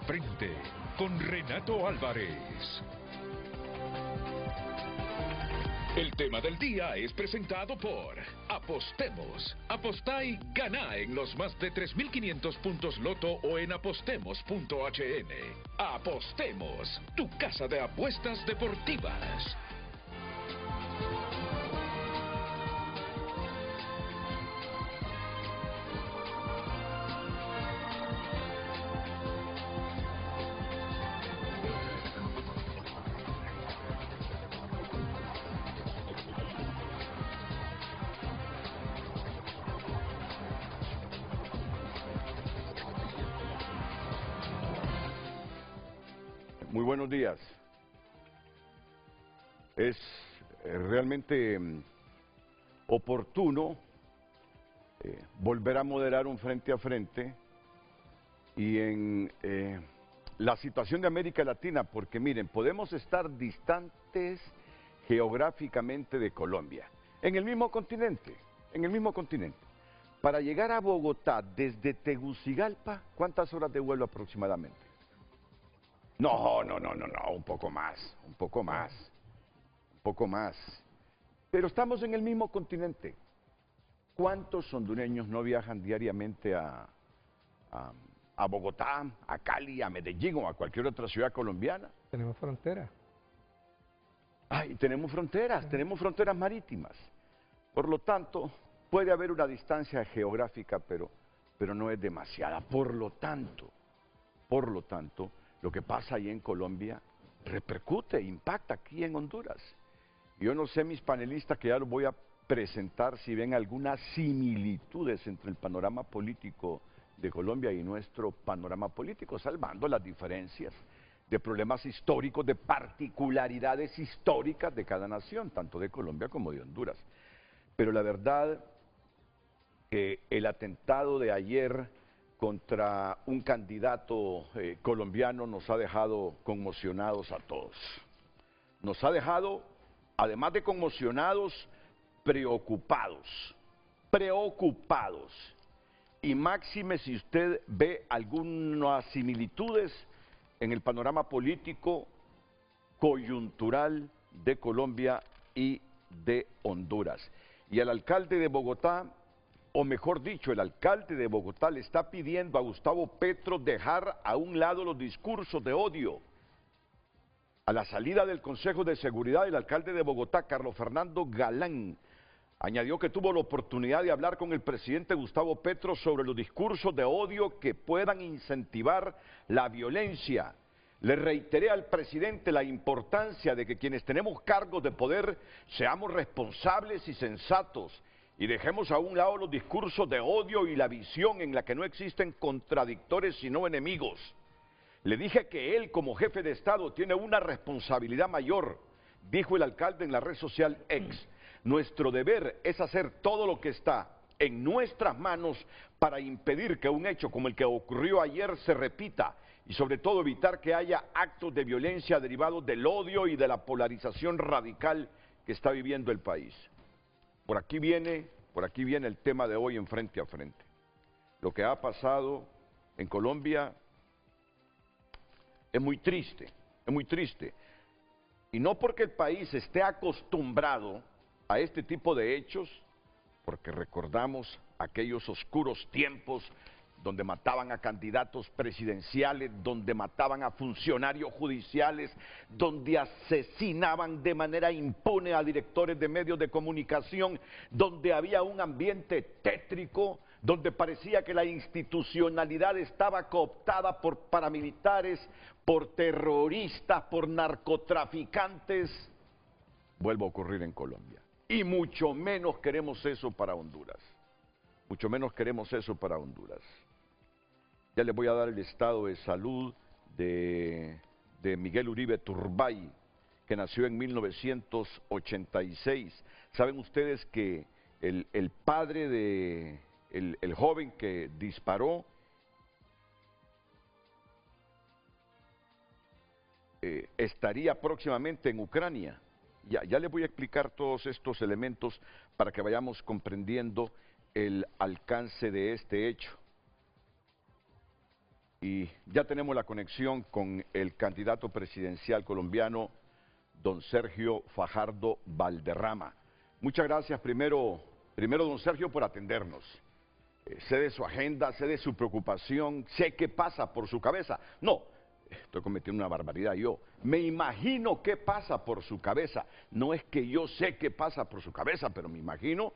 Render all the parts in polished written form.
Frente con Renato Álvarez. El tema del día es presentado por Apostemos. Apostá y ganá en los más de 3.500 puntos Loto o en apostemos.hn. Apostemos, tu casa de apuestas deportivas. Muy buenos días. Es realmente oportuno volver a moderar un frente a frente y en la situación de América Latina, porque miren, podemos estar distantes geográficamente de Colombia, en el mismo continente, Para llegar a Bogotá desde Tegucigalpa, ¿cuántas horas de vuelo aproximadamente? No, un poco más. Pero estamos en el mismo continente. ¿Cuántos hondureños no viajan diariamente a Bogotá, a Cali, a Medellín o a cualquier otra ciudad colombiana? Tenemos frontera. Y tenemos fronteras marítimas. Por lo tanto, puede haber una distancia geográfica, pero no es demasiada. Por lo tanto, lo que pasa ahí en Colombia repercute, impacta aquí en Honduras. Yo no sé, mis panelistas, que ya los voy a presentar, si ven algunas similitudes entre el panorama político de Colombia y nuestro panorama político, salvando las diferencias de problemas históricos, de particularidades históricas de cada nación, tanto de Colombia como de Honduras. Pero la verdad que el atentado de ayer contra un candidato colombiano nos ha dejado conmocionados a todos. Nos ha dejado, además de conmocionados, preocupados. Y máxime si usted ve algunas similitudes en el panorama político coyuntural de Colombia y de Honduras. Y al alcalde de Bogotá, o mejor dicho, el alcalde de Bogotá le está pidiendo a Gustavo Petro dejar a un lado los discursos de odio. A la salida del Consejo de Seguridad, el alcalde de Bogotá, Carlos Fernando Galán, añadió que tuvo la oportunidad de hablar con el presidente Gustavo Petro sobre los discursos de odio que puedan incentivar la violencia. Le reiteré al presidente la importancia de que quienes tenemos cargos de poder seamos responsables y sensatos y dejemos a un lado los discursos de odio y la visión en la que no existen contradictores sino enemigos. Le dije que él, como jefe de Estado, tiene una responsabilidad mayor, dijo el alcalde en la red social X. Nuestro deber es hacer todo lo que está en nuestras manos para impedir que un hecho como el que ocurrió ayer se repita y sobre todo evitar que haya actos de violencia derivados del odio y de la polarización radical que está viviendo el país. Por aquí viene el tema de hoy en Frente a Frente. Lo que ha pasado en Colombia es muy triste. Y no porque el país esté acostumbrado a este tipo de hechos, porque recordamos aquellos oscuros tiempos donde mataban a candidatos presidenciales, donde mataban a funcionarios judiciales, donde asesinaban de manera impune a directores de medios de comunicación, donde había un ambiente tétrico, donde parecía que la institucionalidad estaba cooptada por paramilitares, por terroristas, por narcotraficantes. Vuelve a ocurrir en Colombia. Y mucho menos queremos eso para Honduras. Ya les voy a dar el estado de salud de Miguel Uribe Turbay, que nació en 1986. ¿Saben ustedes que el padre de el joven que disparó estaría próximamente en Ucrania? Ya les voy a explicar todos estos elementos para que vayamos comprendiendo el alcance de este hecho. y ya tenemos la conexión con el candidato presidencial colombiano, don Sergio Fajardo Valderrama. Muchas gracias primero don Sergio, por atendernos. Sé de su agenda, sé de su preocupación, sé qué pasa por su cabeza. No, estoy cometiendo una barbaridad yo. Me imagino qué pasa por su cabeza. No es que yo sé qué pasa por su cabeza, pero me imagino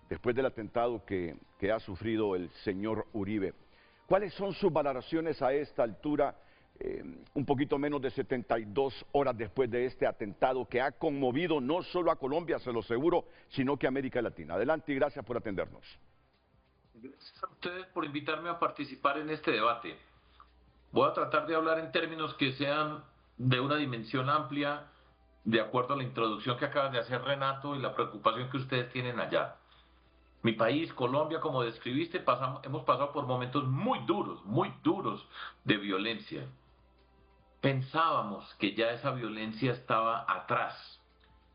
después del atentado que ha sufrido el señor Uribe. ¿Cuáles son sus valoraciones a esta altura, un poquito menos de 72 horas después de este atentado que ha conmovido no solo a Colombia, se lo aseguro, sino que a América Latina? Adelante y gracias por atendernos. Gracias a ustedes por invitarme a participar en este debate. Voy a tratar de hablar en términos que sean de una dimensión amplia, de acuerdo a la introducción que acaba de hacer Renato y la preocupación que ustedes tienen allá. Mi país, Colombia, como describiste, hemos pasado por momentos muy duros de violencia. Pensábamos que ya esa violencia estaba atrás.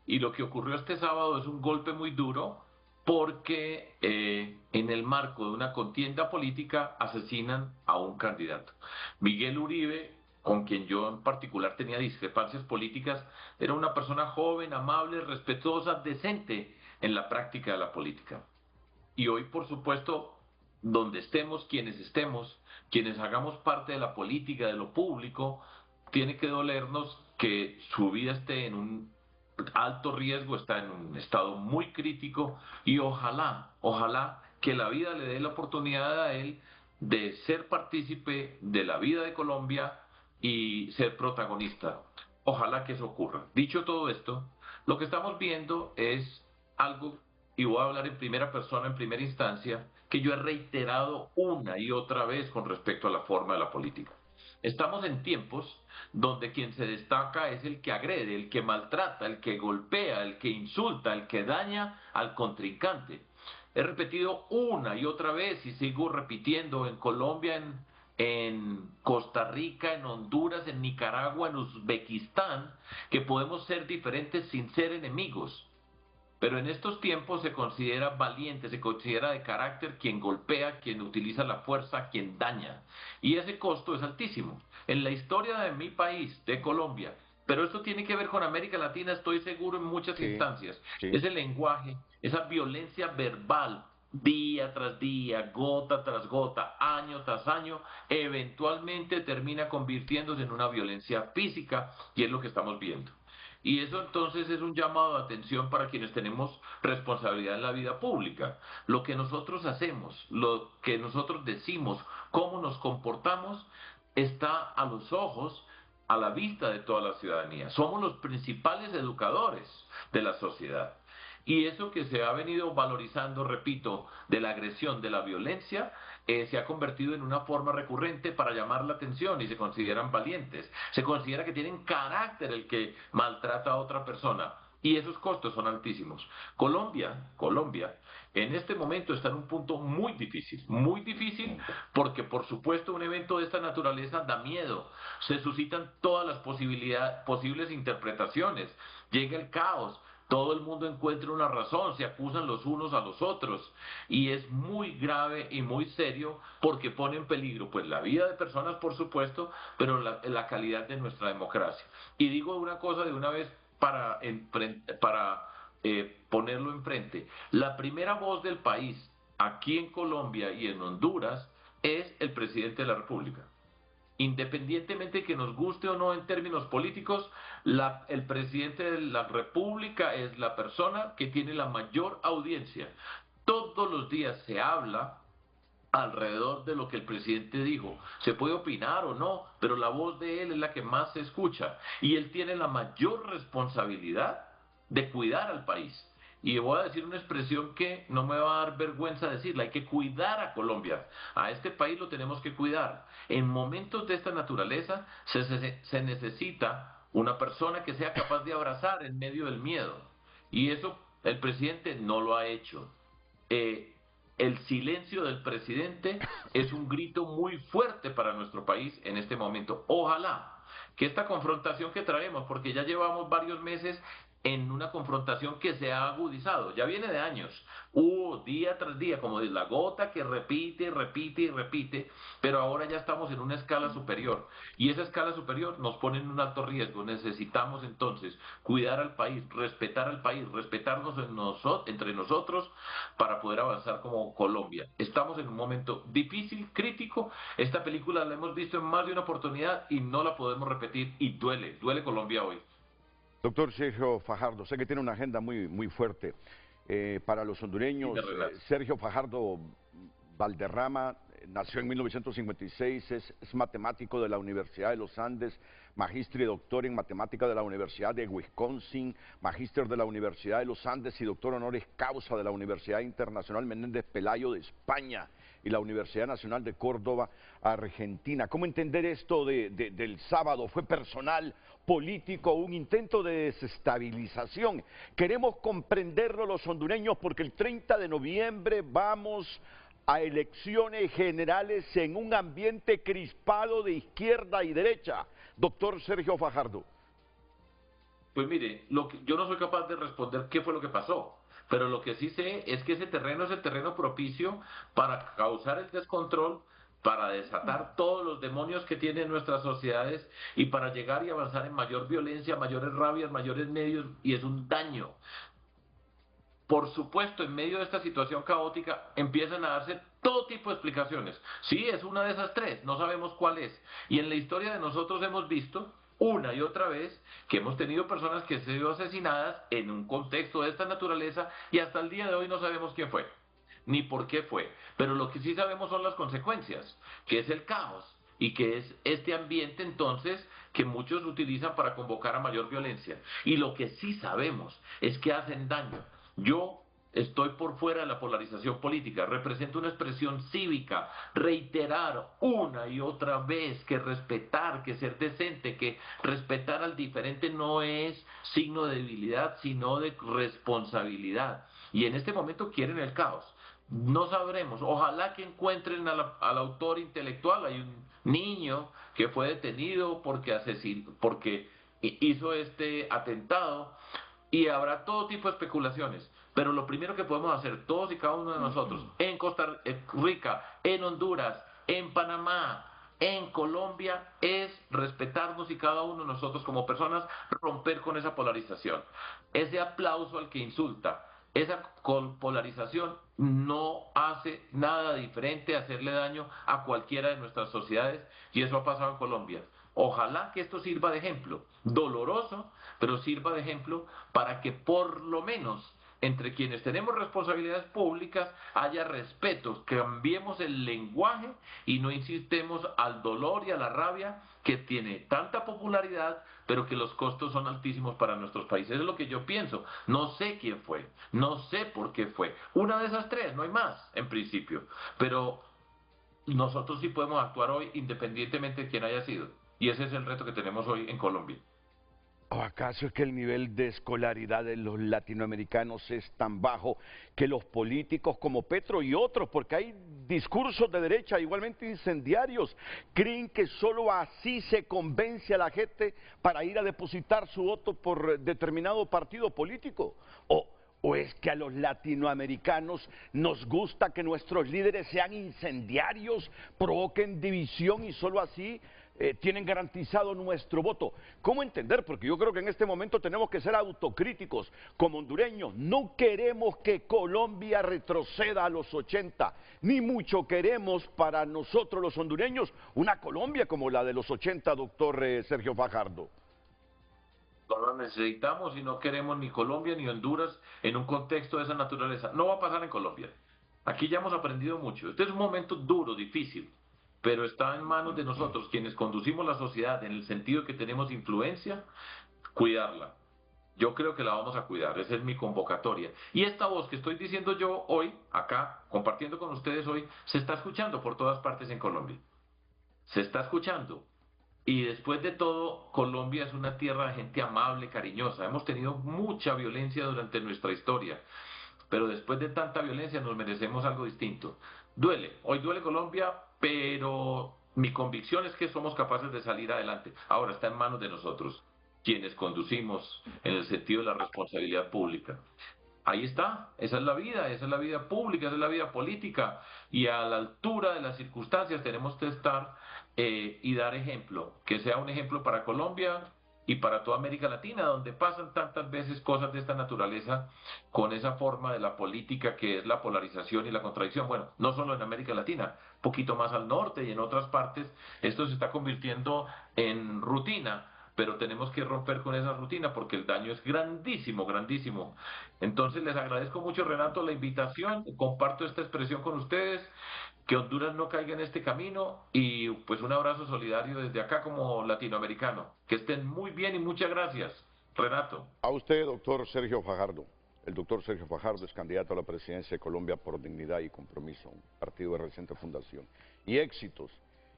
Y lo que ocurrió este sábado es un golpe muy duro porque en el marco de una contienda política asesinan a un candidato. Miguel Uribe, con quien yo en particular tenía discrepancias políticas, era una persona joven, amable, respetuosa, decente en la práctica de la política. Y hoy, por supuesto, donde estemos, quienes hagamos parte de la política, de lo público, tiene que dolernos que su vida esté en un alto riesgo, está en un estado muy crítico y ojalá que la vida le dé la oportunidad a él de ser partícipe de la vida de Colombia y ser protagonista. Ojalá que eso ocurra. Dicho todo esto, lo que estamos viendo es algo, y voy a hablar en primera persona, en primera instancia, que yo he reiterado una y otra vez con respecto a la forma de la política. Estamos en tiempos donde quien se destaca es el que agrede, el que maltrata, el que golpea, el que insulta, el que daña al contrincante. He repetido una y otra vez y sigo repitiendo en Colombia, en Costa Rica, en Honduras, en Nicaragua, en Uzbekistán, que podemos ser diferentes sin ser enemigos. Pero en estos tiempos se considera valiente, se considera de carácter quien golpea, quien utiliza la fuerza, quien daña. Y ese costo es altísimo. En la historia de mi país, de Colombia, pero esto tiene que ver con América Latina, estoy seguro en muchas instancias, Sí. ese lenguaje, esa violencia verbal, día tras día, gota tras gota, año tras año, eventualmente termina convirtiéndose en una violencia física, y es lo que estamos viendo. Y eso entonces es un llamado de atención para quienes tenemos responsabilidad en la vida pública. Lo que nosotros hacemos, lo que nosotros decimos, cómo nos comportamos, está a los ojos, a la vista de toda la ciudadanía. Somos los principales educadores de la sociedad. Y eso que se ha venido valorizando, repito, de la agresión, de la violencia, se ha convertido en una forma recurrente para llamar la atención y se consideran valientes. Se considera que tienen carácter el que maltrata a otra persona. Y esos costos son altísimos. Colombia, en este momento está en un punto muy difícil, porque por supuesto un evento de esta naturaleza da miedo. Se suscitan todas las posibles interpretaciones. Llega el caos. Todo el mundo encuentra una razón, se acusan los unos a los otros y es muy grave y muy serio porque pone en peligro pues la vida de personas, por supuesto, pero la calidad de nuestra democracia. Y digo una cosa de una vez para ponerlo enfrente. La primera voz del país aquí en Colombia y en Honduras es el presidente de la República. Independientemente de que nos guste o no en términos políticos, el presidente de la República es la persona que tiene la mayor audiencia. Todos los días se habla alrededor de lo que el presidente dijo. Se puede opinar o no, pero la voz de él es la que más se escucha. Y él tiene la mayor responsabilidad de cuidar al país. Y voy a decir una expresión que no me va a dar vergüenza decirla, hay que cuidar a Colombia, a este país lo tenemos que cuidar. En momentos de esta naturaleza se necesita una persona que sea capaz de abrazar en medio del miedo. Y eso el presidente no lo ha hecho. El silencio del presidente es un grito muy fuerte para nuestro país en este momento. Ojalá que esta confrontación que traemos, porque ya llevamos varios meses en una confrontación que se ha agudizado, ya viene de años, día tras día, como de la gota que repite, repite y repite, pero ahora ya estamos en una escala superior, y esa escala superior nos pone en un alto riesgo. Necesitamos entonces cuidar al país, respetarnos entre nosotros para poder avanzar como Colombia. Estamos en un momento difícil, crítico. Esta película la hemos visto en más de una oportunidad y no la podemos repetir, y duele Colombia hoy. Doctor Sergio Fajardo, sé que tiene una agenda muy fuerte. Para los hondureños, Sergio Fajardo Valderrama nació en 1956, es matemático de la Universidad de los Andes, magíster y doctor en matemática de la Universidad de Wisconsin, magíster de la Universidad de los Andes y doctor honoris causa de la Universidad Internacional Menéndez Pelayo de España y la Universidad Nacional de Córdoba, Argentina. ¿Cómo entender esto del sábado? ¿Fue personal, político, un intento de desestabilización? Queremos comprenderlo los hondureños porque el 30 de noviembre vamos a elecciones generales en un ambiente crispado de izquierda y derecha. Doctor Sergio Fajardo. Pues mire, yo no soy capaz de responder qué fue lo que pasó, pero lo que sí sé es que ese terreno es el terreno propicio para causar el descontrol, para desatar todos los demonios que tienen nuestras sociedades y para llegar y avanzar en mayor violencia, mayores rabias, mayores medios, y es un daño. Por supuesto, en medio de esta situación caótica empiezan a darse todo tipo de explicaciones. Sí, es una de esas tres, no sabemos cuál es. Y en la historia de nosotros hemos visto una y otra vez que hemos tenido personas que han sido asesinadas en un contexto de esta naturaleza y hasta el día de hoy no sabemos quién fue, ni por qué fue. Pero lo que sí sabemos son las consecuencias, que es el caos y que es este ambiente entonces que muchos utilizan para convocar a mayor violencia. Y lo que sí sabemos es que hacen daño. Yo estoy por fuera de la polarización política, represento una expresión cívica, reiterar una y otra vez que respetar, que ser decente, que respetar al diferente no es signo de debilidad, sino de responsabilidad. Y en este momento quieren el caos. No sabremos, ojalá que encuentren al autor intelectual. Hay un niño que fue detenido porque hizo este atentado, y habrá todo tipo de especulaciones, pero lo primero que podemos hacer todos y cada uno de nosotros en Costa Rica, en Honduras, en Panamá, en Colombia, es respetarnos y cada uno de nosotros como personas romper con esa polarización. Ese aplauso al que insulta, esa polarización no hace nada diferente a hacerle daño a cualquiera de nuestras sociedades, y eso ha pasado en Colombia. Ojalá que esto sirva de ejemplo, doloroso, pero sirva de ejemplo para que por lo menos entre quienes tenemos responsabilidades públicas haya respeto, cambiemos el lenguaje y no insistemos al dolor y a la rabia que tiene tanta popularidad, pero que los costos son altísimos para nuestros países. Es lo que yo pienso. No sé quién fue, no sé por qué fue. Una de esas tres, no hay más, en principio. Pero nosotros sí podemos actuar hoy independientemente de quién haya sido. Y ese es el reto que tenemos hoy en Colombia. ¿O acaso es que el nivel de escolaridad de los latinoamericanos es tan bajo que los políticos como Petro y otros, porque hay discursos de derecha igualmente incendiarios, creen que solo así se convence a la gente para ir a depositar su voto por determinado partido político? ¿O es que a los latinoamericanos nos gusta que nuestros líderes sean incendiarios, provoquen división y solo así tienen garantizado nuestro voto? ¿Cómo entender? Porque yo creo que en este momento tenemos que ser autocríticos como hondureños. No queremos que Colombia retroceda a los 80, ni mucho queremos para nosotros los hondureños una Colombia como la de los 80, doctor Sergio Fajardo. No lo necesitamos y no queremos ni Colombia ni Honduras en un contexto de esa naturaleza. No va a pasar en Colombia. Aquí ya hemos aprendido mucho. Este es un momento duro, difícil, pero está en manos de nosotros, quienes conducimos la sociedad en el sentido que tenemos influencia, cuidarla. Yo creo que la vamos a cuidar, esa es mi convocatoria. Y esta voz que estoy diciendo yo hoy, acá, compartiendo con ustedes hoy, se está escuchando por todas partes en Colombia. Se está escuchando. Y después de todo, Colombia es una tierra de gente amable, cariñosa. Hemos tenido mucha violencia durante nuestra historia, pero después de tanta violencia nos merecemos algo distinto. Duele, hoy duele Colombia, pero mi convicción es que somos capaces de salir adelante. Ahora está en manos de nosotros. quienes conducimos en el sentido de la responsabilidad pública. Ahí está, esa es la vida pública, esa es la vida política, y a la altura de las circunstancias tenemos que estar y dar ejemplo, que sea un ejemplo para Colombia y para toda América Latina, donde pasan tantas veces cosas de esta naturaleza con esa forma de la política que es la polarización y la contradicción. Bueno, no solo en América Latina, un poquito más al norte y en otras partes, esto se está convirtiendo en rutina, pero tenemos que romper con esa rutina porque el daño es grandísimo, grandísimo. Entonces les agradezco mucho, Renato, la invitación, comparto esta expresión con ustedes, que Honduras no caiga en este camino y pues un abrazo solidario desde acá como latinoamericano. Que estén muy bien y muchas gracias, Renato. A usted, doctor Sergio Fajardo. El doctor Sergio Fajardo es candidato a la presidencia de Colombia por Dignidad y Compromiso, un partido de reciente fundación. Y éxitos.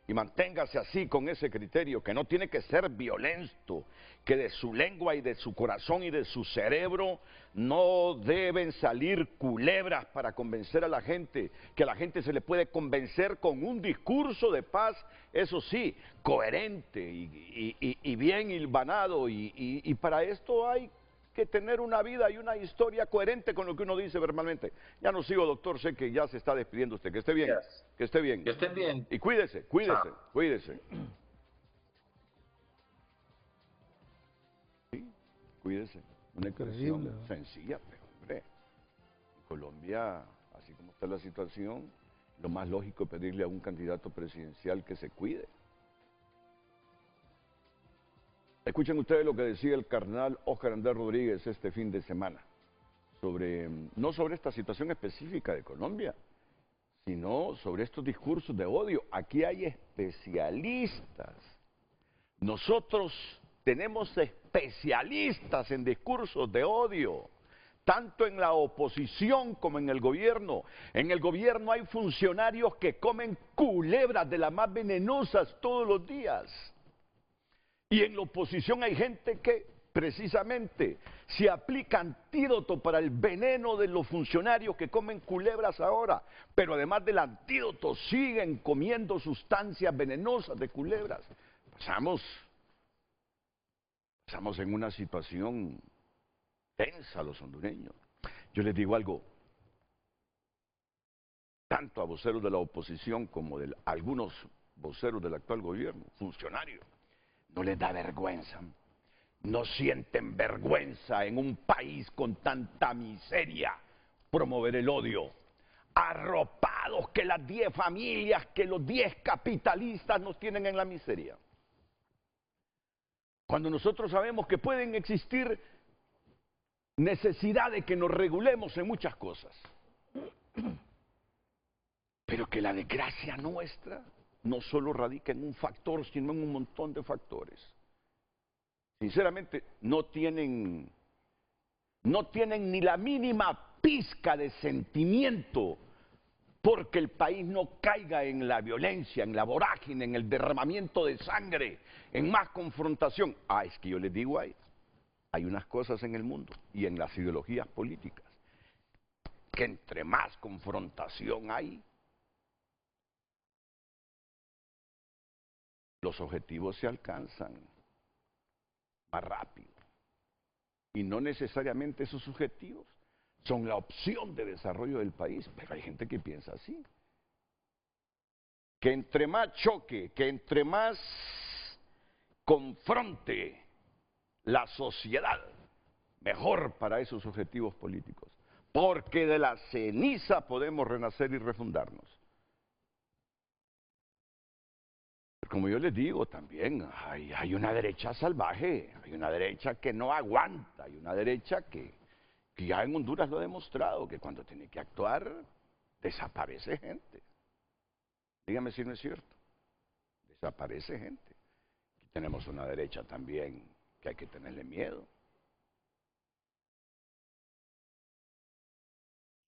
Y manténgase así con ese criterio, que no tiene que ser violento, que de su lengua y de su corazón y de su cerebro no deben salir culebras para convencer a la gente, que a la gente se le puede convencer con un discurso de paz, eso sí, coherente y bien hilvanado, y para esto hay que tener una vida y una historia coherente con lo que uno dice verbalmente. Ya no sigo, doctor, sé que ya se está despidiendo usted. Que esté bien, Yes. que esté bien. Que estén bien. Y cuídese, cuídese, Chao. cuídese. Sí, cuídese. Una expresión sencilla, pero hombre, en Colombia, así como está la situación, lo más lógico es pedirle a un candidato presidencial que se cuide. Escuchen ustedes lo que decía el cardenal Óscar Andrés Rodríguez este fin de semana, no sobre esta situación específica de Colombia, sino sobre estos discursos de odio. Aquí hay especialistas. Nosotros tenemos especialistas en discursos de odio, tanto en la oposición como en el gobierno. En el gobierno hay funcionarios que comen culebras de las más venenosas todos los días. Y en la oposición hay gente que precisamente se aplica antídoto para el veneno de los funcionarios que comen culebras ahora, pero además del antídoto siguen comiendo sustancias venenosas de culebras. Estamos en una situación tensa los hondureños. Yo les digo algo, tanto a voceros de la oposición como de algunos voceros del actual gobierno, funcionarios. ¿No les da vergüenza? ¿No sienten vergüenza en un país con tanta miseria promover el odio? Arropados que las 10 familias, que los 10 capitalistas nos tienen en la miseria. Cuando nosotros sabemos que pueden existir necesidad de que nos regulemos en muchas cosas. Pero que la desgracia nuestra no solo radica en un factor, sino en un montón de factores. Sinceramente, no tienen ni la mínima pizca de sentimiento porque el país no caiga en la violencia, en la vorágine, en el derramamiento de sangre, en más confrontación. Es que yo les digo, hay unas cosas en el mundo y en las ideologías políticas que entre más confrontación hay, los objetivos se alcanzan más rápido. Y no necesariamente esos objetivos son la opción de desarrollo del país, pero hay gente que piensa así. Que entre más choque, que entre más confronte la sociedad, mejor para esos objetivos políticos. Porque de la ceniza podemos renacer y refundarnos. Como yo les digo también, hay una derecha salvaje, hay una derecha que no aguanta, hay una derecha que ya en Honduras lo ha demostrado, que cuando tiene que actuar, desaparece gente. Dígame si no es cierto, desaparece gente. Aquí tenemos una derecha también que hay que tenerle miedo.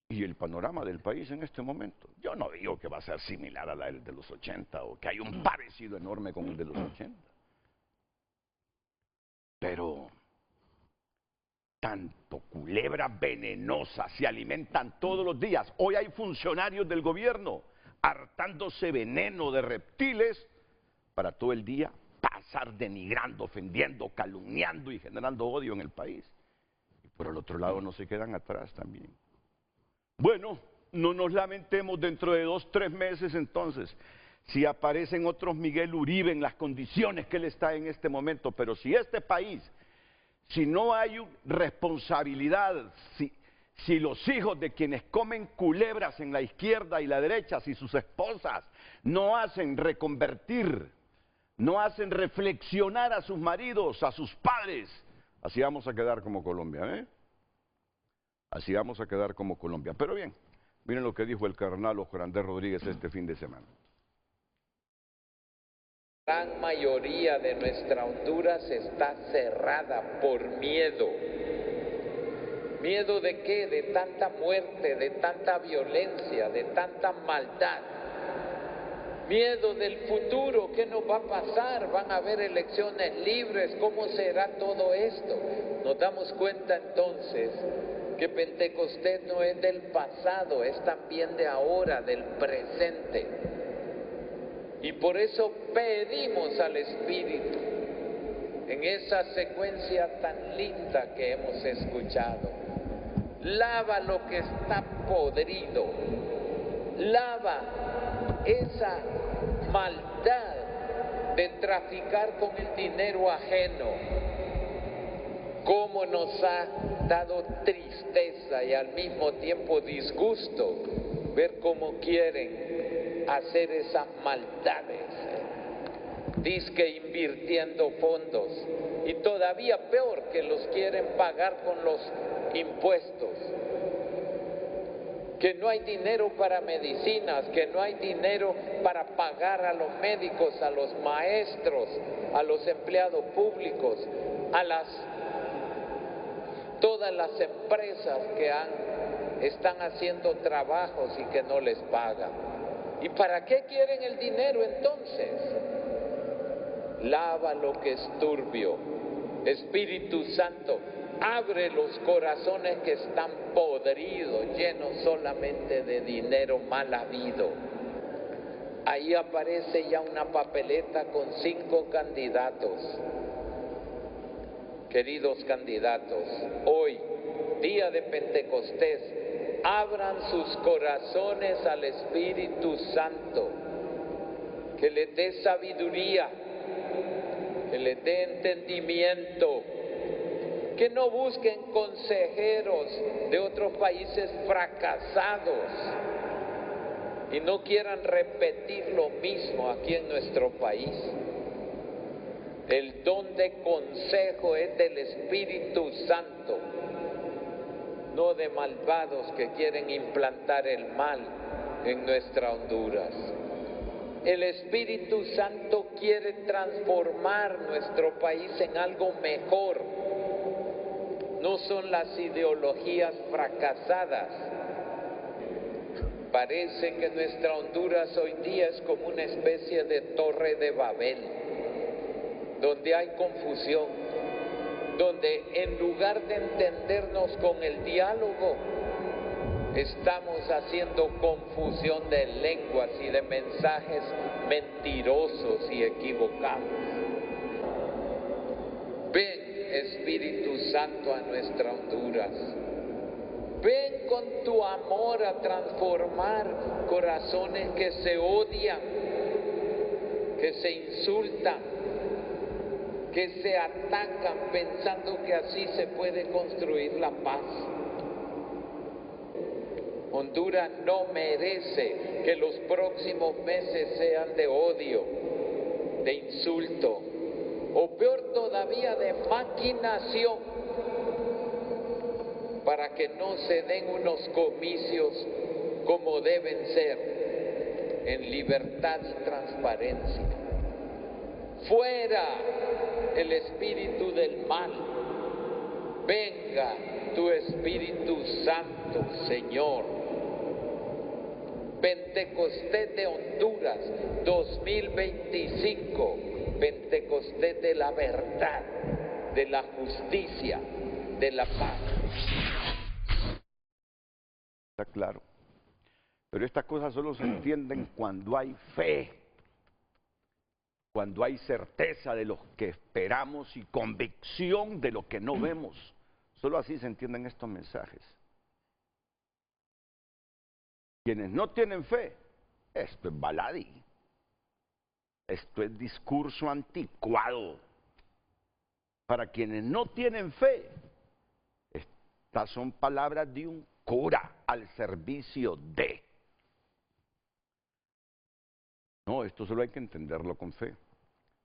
Y el panorama del país en este momento, yo no digo que va a ser similar a la de los 80 o que hay un parecido enorme con el de los 80. Pero tanto culebras venenosas se alimentan todos los días. Hoy hay funcionarios del gobierno hartándose veneno de reptiles para todo el día pasar pasar denigrando, ofendiendo, calumniando y generando odio en el país. Y por el otro lado no se quedan atrás también. Bueno, no nos lamentemos dentro de 2, 3 meses entonces, si aparecen otros Miguel Uribe en las condiciones que él está en este momento, pero si este país, si no hay responsabilidad, si los hijos de quienes comen culebras en la izquierda y la derecha, si sus esposas no hacen reconvertir, no hacen reflexionar a sus maridos, a sus padres, así vamos a quedar como Colombia, ¿eh? Así vamos a quedar como Colombia. Pero bien, miren lo que dijo el carnal Oscar Rodríguez este fin de semana. La gran mayoría de nuestra Honduras está cerrada por miedo. ¿Miedo de qué? De tanta muerte, de tanta violencia, de tanta maldad. Miedo del futuro, ¿qué nos va a pasar? ¿Van a haber elecciones libres? ¿Cómo será todo esto? Nos damos cuenta entonces que Pentecostés no es del pasado, es también de ahora, del presente. Y por eso pedimos al Espíritu, en esa secuencia tan linda que hemos escuchado, lava lo que está podrido, lava esa maldad de traficar con el dinero ajeno. Cómo nos ha dado tristeza y al mismo tiempo disgusto ver cómo quieren hacer esas maldades. Dizque invirtiendo fondos y todavía peor que los quieren pagar con los impuestos. Que no hay dinero para medicinas, que no hay dinero para pagar a los médicos, a los maestros, a los empleados públicos, a todas las empresas que están haciendo trabajos y que no les pagan. ¿Y para qué quieren el dinero entonces? Lava lo que es turbio. Espíritu Santo, abre los corazones que están podridos, llenos solamente de dinero mal habido. Ahí aparece ya una papeleta con 5 candidatos. Queridos candidatos, hoy, día de Pentecostés, abran sus corazones al Espíritu Santo, que les dé sabiduría, que les dé entendimiento, que no busquen consejeros de otros países fracasados y no quieran repetir lo mismo aquí en nuestro país. El don de consejo es del Espíritu Santo, no de malvados que quieren implantar el mal en nuestra Honduras. El Espíritu Santo quiere transformar nuestro país en algo mejor. No son las ideologías fracasadas. Parece que nuestra Honduras hoy día es como una especie de torre de Babel, donde hay confusión, donde en lugar de entendernos con el diálogo, estamos haciendo confusión de lenguas y de mensajes mentirosos y equivocados. Ven, Espíritu Santo, a nuestra Honduras. Ven con tu amor a transformar corazones que se odian, que se insultan, que se atacan pensando que así se puede construir la paz. Honduras no merece que los próximos meses sean de odio, de insulto, o peor todavía de maquinación, para que no se den unos comicios como deben ser, en libertad y transparencia. Fuera el espíritu del mal, venga tu Espíritu Santo, Señor. Pentecostés de Honduras 2025, Pentecostés de la verdad, de la justicia, de la paz. Está claro. Pero estas cosas solo se entienden cuando hay fe. cuando hay certeza de lo que esperamos y convicción de lo que no vemos. Solo así se entienden estos mensajes. Quienes no tienen fe, esto es baladí. Esto es discurso anticuado. Para quienes no tienen fe, estas son palabras de un cura al servicio de. No, esto solo hay que entenderlo con fe.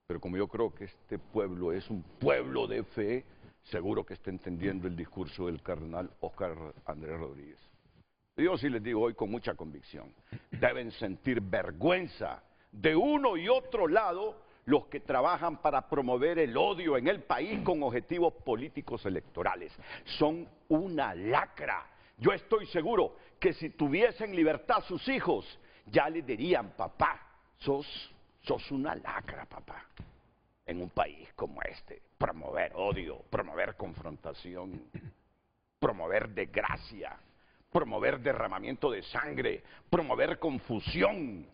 Pero como yo creo que este pueblo es un pueblo de fe, seguro que está entendiendo el discurso del cardenal Óscar Andrés Rodríguez. Yo sí les digo hoy con mucha convicción, deben sentir vergüenza de uno y otro lado los que trabajan para promover el odio en el país con objetivos políticos electorales. Son una lacra. Yo estoy seguro que si tuviesen libertad sus hijos, ya les dirían, papá, sos una lacra, papá. En un país como este, promover odio, promover confrontación, promover desgracia, promover derramamiento de sangre, promover confusión,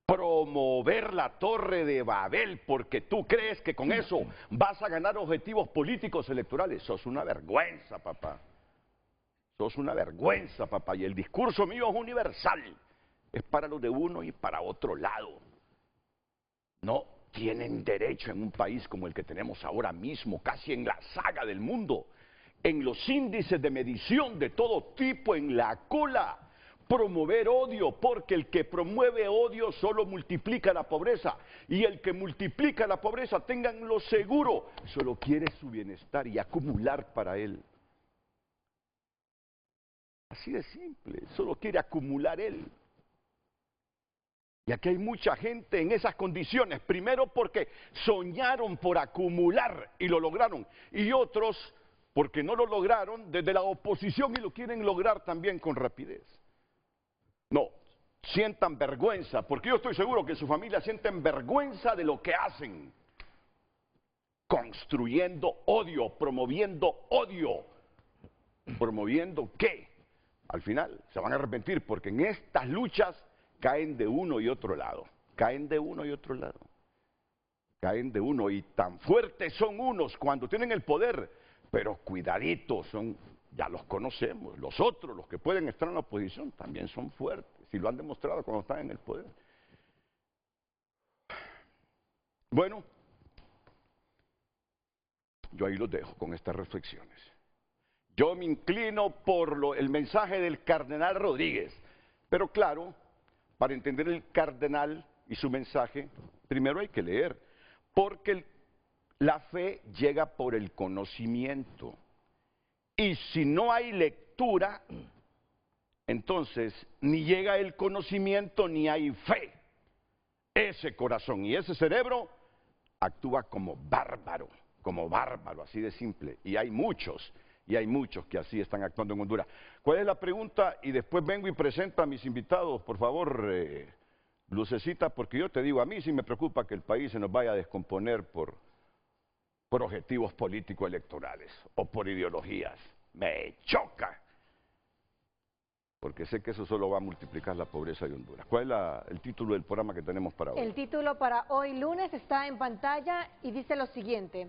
promover la Torre de Babel, porque tú crees que con eso vas a ganar objetivos políticos electorales. Sos una vergüenza, papá. Sos una vergüenza, papá. Y el discurso mío es universal. Es para los de uno y para otro lado. No tienen derecho en un país como el que tenemos ahora mismo, casi en la saga del mundo, en los índices de medición de todo tipo, en la cola, promover odio, porque el que promueve odio solo multiplica la pobreza, y el que multiplica la pobreza, ténganlo seguro, solo quiere su bienestar y acumular para él. Así de simple, solo quiere acumular él. Y aquí hay mucha gente en esas condiciones, primero porque soñaron por acumular y lo lograron, y otros porque no lo lograron desde la oposición y lo quieren lograr también con rapidez. No, sientan vergüenza, porque yo estoy seguro que su familia sienten vergüenza de lo que hacen, construyendo odio, ¿promoviendo qué? Al final se van a arrepentir, porque en estas luchas caen de uno y otro lado, caen de uno y otro lado, caen de uno, y tan fuertes son unos cuando tienen el poder, pero cuidaditos, ya los conocemos, los otros, los que pueden estar en la oposición, también son fuertes, y lo han demostrado cuando están en el poder. Bueno, yo ahí los dejo con estas reflexiones. Yo me inclino por el mensaje del cardenal Rodríguez, pero claro, para entender el cardenal y su mensaje, primero hay que leer, porque la fe llega por el conocimiento. Y si no hay lectura, entonces ni llega el conocimiento ni hay fe. Ese corazón y ese cerebro actúa como bárbaro, así de simple. Y hay muchos que así están actuando en Honduras. ¿Cuál es la pregunta? Y después vengo y presento a mis invitados, por favor, Lucecita, porque yo te digo, a mí sí me preocupa que el país se nos vaya a descomponer por objetivos políticos electorales o por ideologías. Me choca, porque sé que eso solo va a multiplicar la pobreza de Honduras. ¿Cuál es el título del programa que tenemos para hoy? El título para hoy lunes está en pantalla y dice lo siguiente: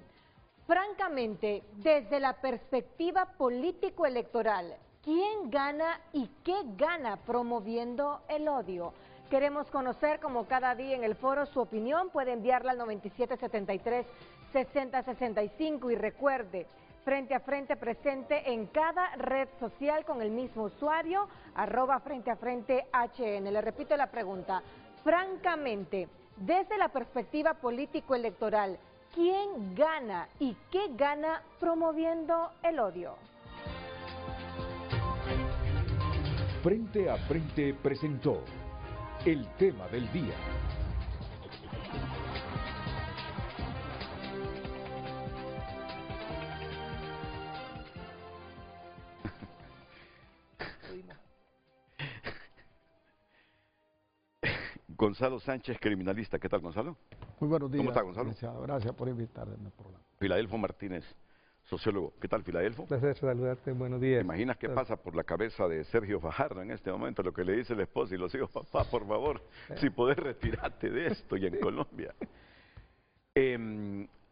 francamente, desde la perspectiva político-electoral, ¿quién gana y qué gana promoviendo el odio? Queremos conocer, como cada día en el foro, su opinión. Puede enviarla al 9773-6065 y recuerde, Frente a Frente presente en cada red social con el mismo usuario, @FrenteAFrenteHN. Le repito la pregunta: francamente, desde la perspectiva político-electoral, ¿quién gana y qué gana promoviendo el odio? Frente a Frente presentó el tema del día. Gonzalo Sánchez, criminalista. ¿Qué tal, Gonzalo? Muy buenos días. ¿Cómo está, Gonzalo? Licenciado. Gracias por invitarme al programa. Filadelfo Martínez, sociólogo. ¿Qué tal, Filadelfo? Placer saludarte, buenos ¿Te días. imaginas qué pasa por la cabeza de Sergio Fajardo en este momento? Lo que le dice la esposa y los hijos, papá, por favor, si podés retirarte de esto, y en Colombia.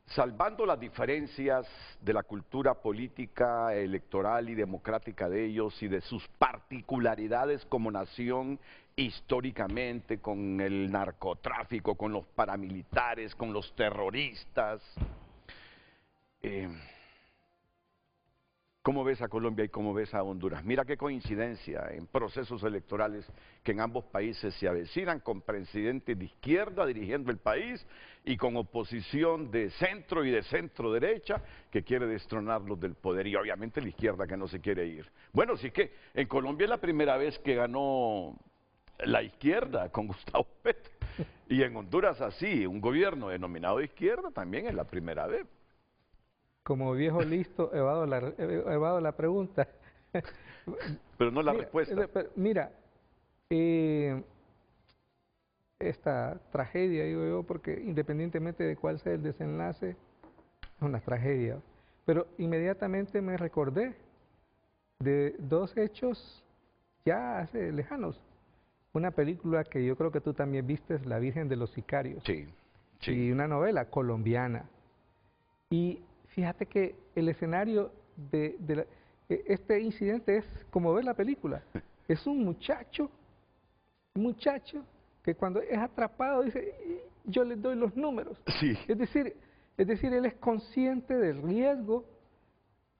Salvando las diferencias de la cultura política, electoral y democrática de ellos y de sus particularidades como nación históricamente, con el narcotráfico, con los paramilitares, con los terroristas. ¿Cómo ves a Colombia y cómo ves a Honduras? Mira qué coincidencia en procesos electorales que en ambos países se avecinan, con presidentes de izquierda dirigiendo el país y con oposición de centro y de centro derecha que quiere destronarlos del poder, y obviamente la izquierda que no se quiere ir. Bueno, sí que en Colombia es la primera vez que ganó la izquierda con Gustavo Petro, y en Honduras así, un gobierno denominado de izquierda también es la primera vez. Como viejo listo, evado la pregunta. Pero no la respuesta. Mira, esta tragedia, digo yo, porque independientemente de cuál sea el desenlace, es una tragedia. Pero inmediatamente me recordé de dos hechos ya hace lejanos. Una película que yo creo que tú también viste, es La Virgen de los Sicarios. Sí, sí. Y una novela colombiana. Y fíjate que el escenario de este incidente es como ver la película. Es un muchacho que cuando es atrapado dice, yo le doy los números. Sí. Es decir, él es consciente del riesgo,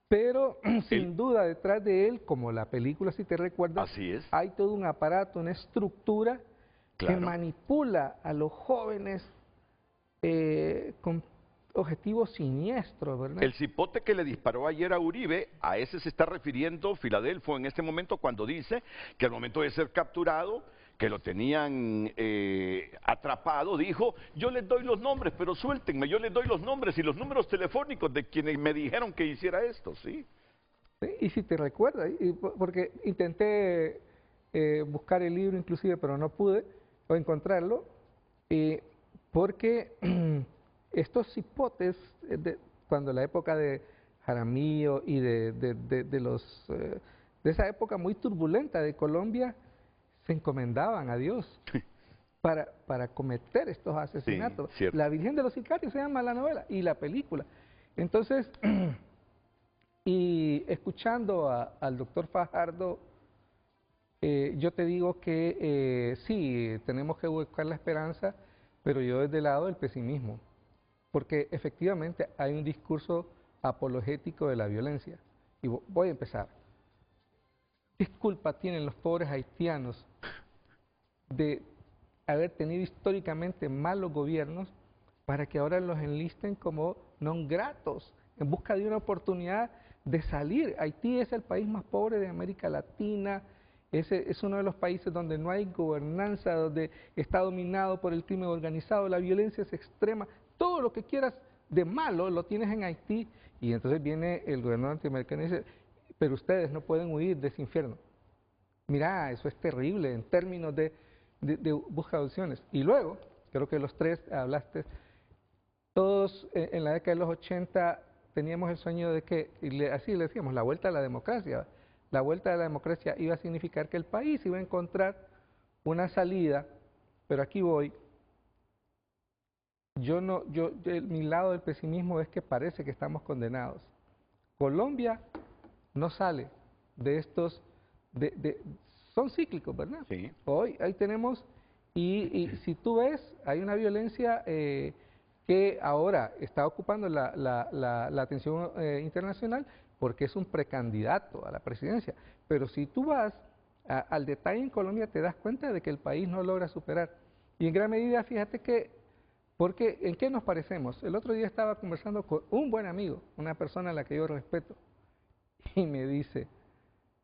pero sin duda detrás de él, como la película, si te recuerdas, Así es. hay todo un aparato, una estructura que manipula a los jóvenes con objetivos siniestros, ¿verdad? El cipote que le disparó ayer a Uribe, a ese se está refiriendo Filadelfo en este momento cuando dice que al momento de ser capturado, que lo tenían atrapado, dijo, yo les doy los nombres, pero suéltenme, yo les doy los nombres y los números telefónicos de quienes me dijeron que hiciera esto, ¿sí? Y si te recuerdas, porque intenté buscar el libro inclusive, pero no pude o encontrarlo, porque estos cipotes, cuando la época de Jaramillo y de esa época muy turbulenta de Colombia, se encomendaban a Dios para cometer estos asesinatos. Sí, La Virgen de los Sicarios se llama la novela y la película. Entonces, y escuchando al doctor Fajardo, yo te digo que sí, tenemos que buscar la esperanza, pero yo desde el lado del pesimismo. Porque efectivamente hay un discurso apologético de la violencia. Y voy a empezar. ¿Qué culpa tienen los pobres haitianos de haber tenido históricamente malos gobiernos para que ahora los enlisten como non gratos en busca de una oportunidad de salir? Haití es el país más pobre de América Latina, es uno de los países donde no hay gobernanza, donde está dominado por el crimen organizado, la violencia es extrema. Todo lo que quieras de malo lo tienes en Haití, y entonces viene el gobierno antiamericano y dice, pero ustedes no pueden huir de ese infierno. Mira, eso es terrible en términos de busca de opciones. Y luego, creo que los tres hablaste, todos en la década de los 80 teníamos el sueño de que, así le decíamos, la vuelta a la democracia. La vuelta a la democracia iba a significar que el país iba a encontrar una salida, pero aquí voy. Mi lado del pesimismo es que parece que estamos condenados. Colombia no sale de estos, son cíclicos, ¿verdad? Sí. Hoy ahí tenemos, y si tú ves, hay una violencia que ahora está ocupando la atención internacional porque es un precandidato a la presidencia. Pero si tú vas al detalle en Colombia, te das cuenta de que el país no logra superar. Y en gran medida, fíjate que, porque ¿en qué nos parecemos? El otro día estaba conversando con un buen amigo, una persona a la que yo respeto, y me dice,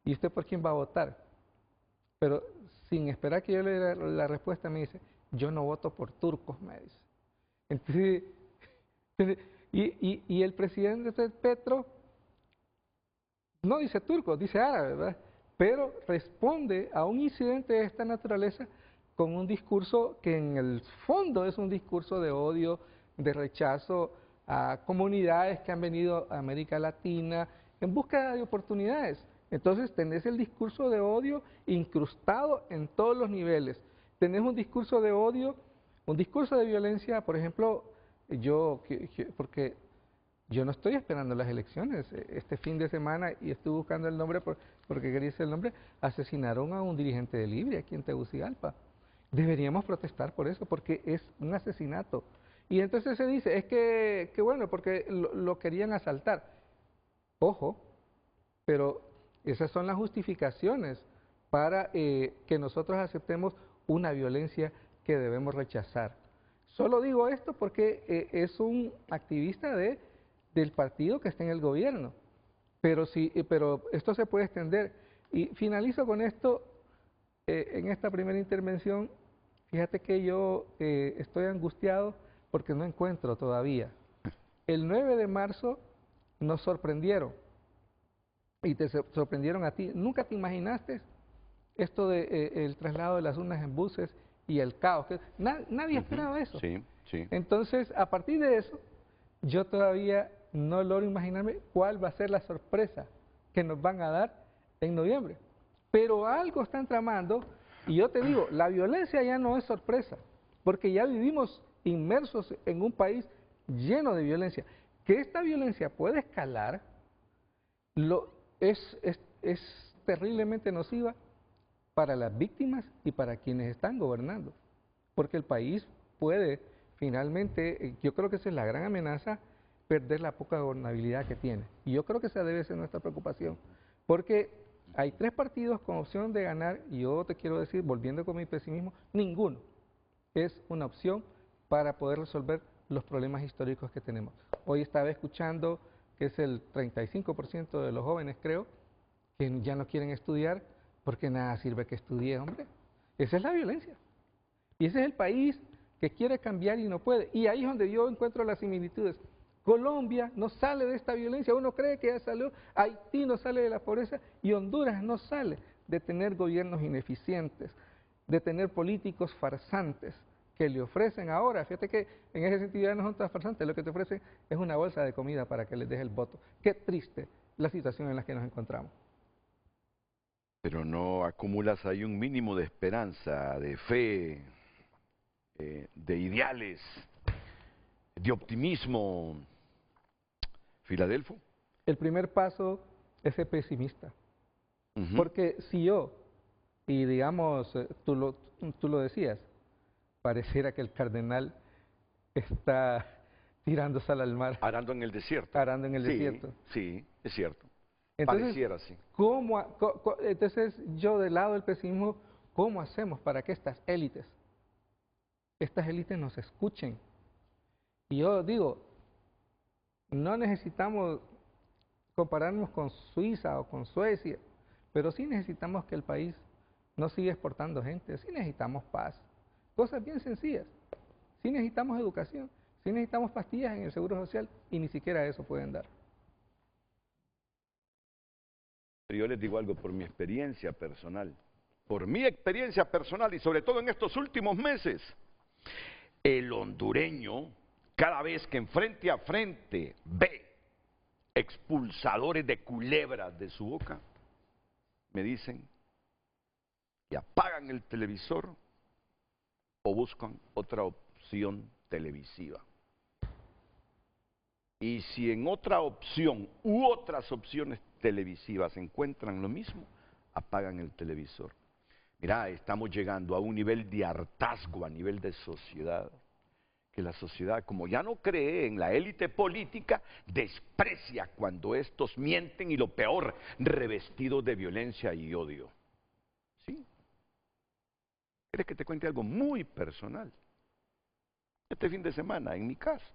¿y usted por quién va a votar? Pero sin esperar que yo le diera la respuesta, me dice, yo no voto por turcos, me dice. Entonces, y el presidente Petro no dice turco, dice árabe, ¿verdad? Pero responde a un incidente de esta naturaleza con un discurso que en el fondo es un discurso de odio, de rechazo a comunidades que han venido a América Latina en búsqueda de oportunidades. Entonces tenés el discurso de odio incrustado en todos los niveles. Tenés un discurso de odio, un discurso de violencia, por ejemplo, porque yo no estoy esperando las elecciones. Este fin de semana, y estoy buscando el nombre porque quería decir el nombre, asesinaron a un dirigente de Libre aquí en Tegucigalpa. Deberíamos protestar por eso, porque es un asesinato. Y entonces se dice, es que bueno, porque lo querían asaltar. Ojo, pero esas son las justificaciones para que nosotros aceptemos una violencia que debemos rechazar. Solo digo esto porque es un activista del partido que está en el gobierno, pero esto se puede extender. Y finalizo con esto, en esta primera intervención. Fíjate que yo estoy angustiado porque no encuentro todavía. El 9 de marzo nos sorprendieron, y te sorprendieron a ti. ¿Nunca te imaginaste esto de el traslado de las urnas en buses y el caos? Nadie esperaba eso. Sí, sí. Entonces, a partir de eso, yo todavía no logro imaginarme cuál va a ser la sorpresa que nos van a dar en noviembre. Pero algo están tramando, y yo te digo, la violencia ya no es sorpresa, porque ya vivimos inmersos en un país lleno de violencia. Que esta violencia puede escalar, es terriblemente nociva para las víctimas y para quienes están gobernando, porque el país puede finalmente, yo creo que esa es la gran amenaza, perder la poca gobernabilidad que tiene. Y yo creo que esa debe ser nuestra preocupación, porque hay 3 partidos con opción de ganar, y yo te quiero decir, volviendo con mi pesimismo, ninguno es una opción para poder resolver los problemas históricos que tenemos. Hoy estaba escuchando que es el 35% de los jóvenes, creo, que ya no quieren estudiar porque nada sirve que estudie, hombre. Esa es la violencia. Y ese es el país que quiere cambiar y no puede. Y ahí es donde yo encuentro las similitudes. Colombia no sale de esta violencia, uno cree que ya salió, Haití no sale de la pobreza y Honduras no sale de tener gobiernos ineficientes, de tener políticos farsantes que le ofrecen ahora. Fíjate que en ese sentido ya no son tan farsantes, lo que te ofrecen es una bolsa de comida para que les des el voto. Qué triste la situación en la que nos encontramos. Pero no acumulas ahí un mínimo de esperanza, de fe, de ideales, de optimismo. ¿Filadelfo? El primer paso es ser pesimista. Porque si yo, y digamos, tú lo decías, pareciera que el cardenal está tirando sal al mar. Arando en el desierto. Arando en el desierto. Sí, es cierto. Entonces, pareciera así. Entonces, yo del lado del pesimismo, ¿cómo hacemos para que estas élites nos escuchen? Y yo digo, no necesitamos compararnos con Suiza o con Suecia, pero sí necesitamos que el país no siga exportando gente, sí necesitamos paz, cosas bien sencillas, sí necesitamos educación, sí necesitamos pastillas en el Seguro Social y ni siquiera eso pueden dar. Yo les digo algo por mi experiencia personal, y sobre todo en estos últimos meses, el hondureño, cada vez que frente a frente ve expulsadores de culebras de su boca, me dicen que apagan el televisor o buscan otra opción televisiva. Y si en otra opción u otras opciones televisivas encuentran lo mismo, apagan el televisor. Mirá, estamos llegando a un nivel de hartazgo a nivel de sociedad, que la sociedad, como ya no cree en la élite política, desprecia cuando estos mienten y lo peor, revestidos de violencia y odio. ¿Sí? ¿Quieres que te cuente algo muy personal? Este fin de semana, en mi casa,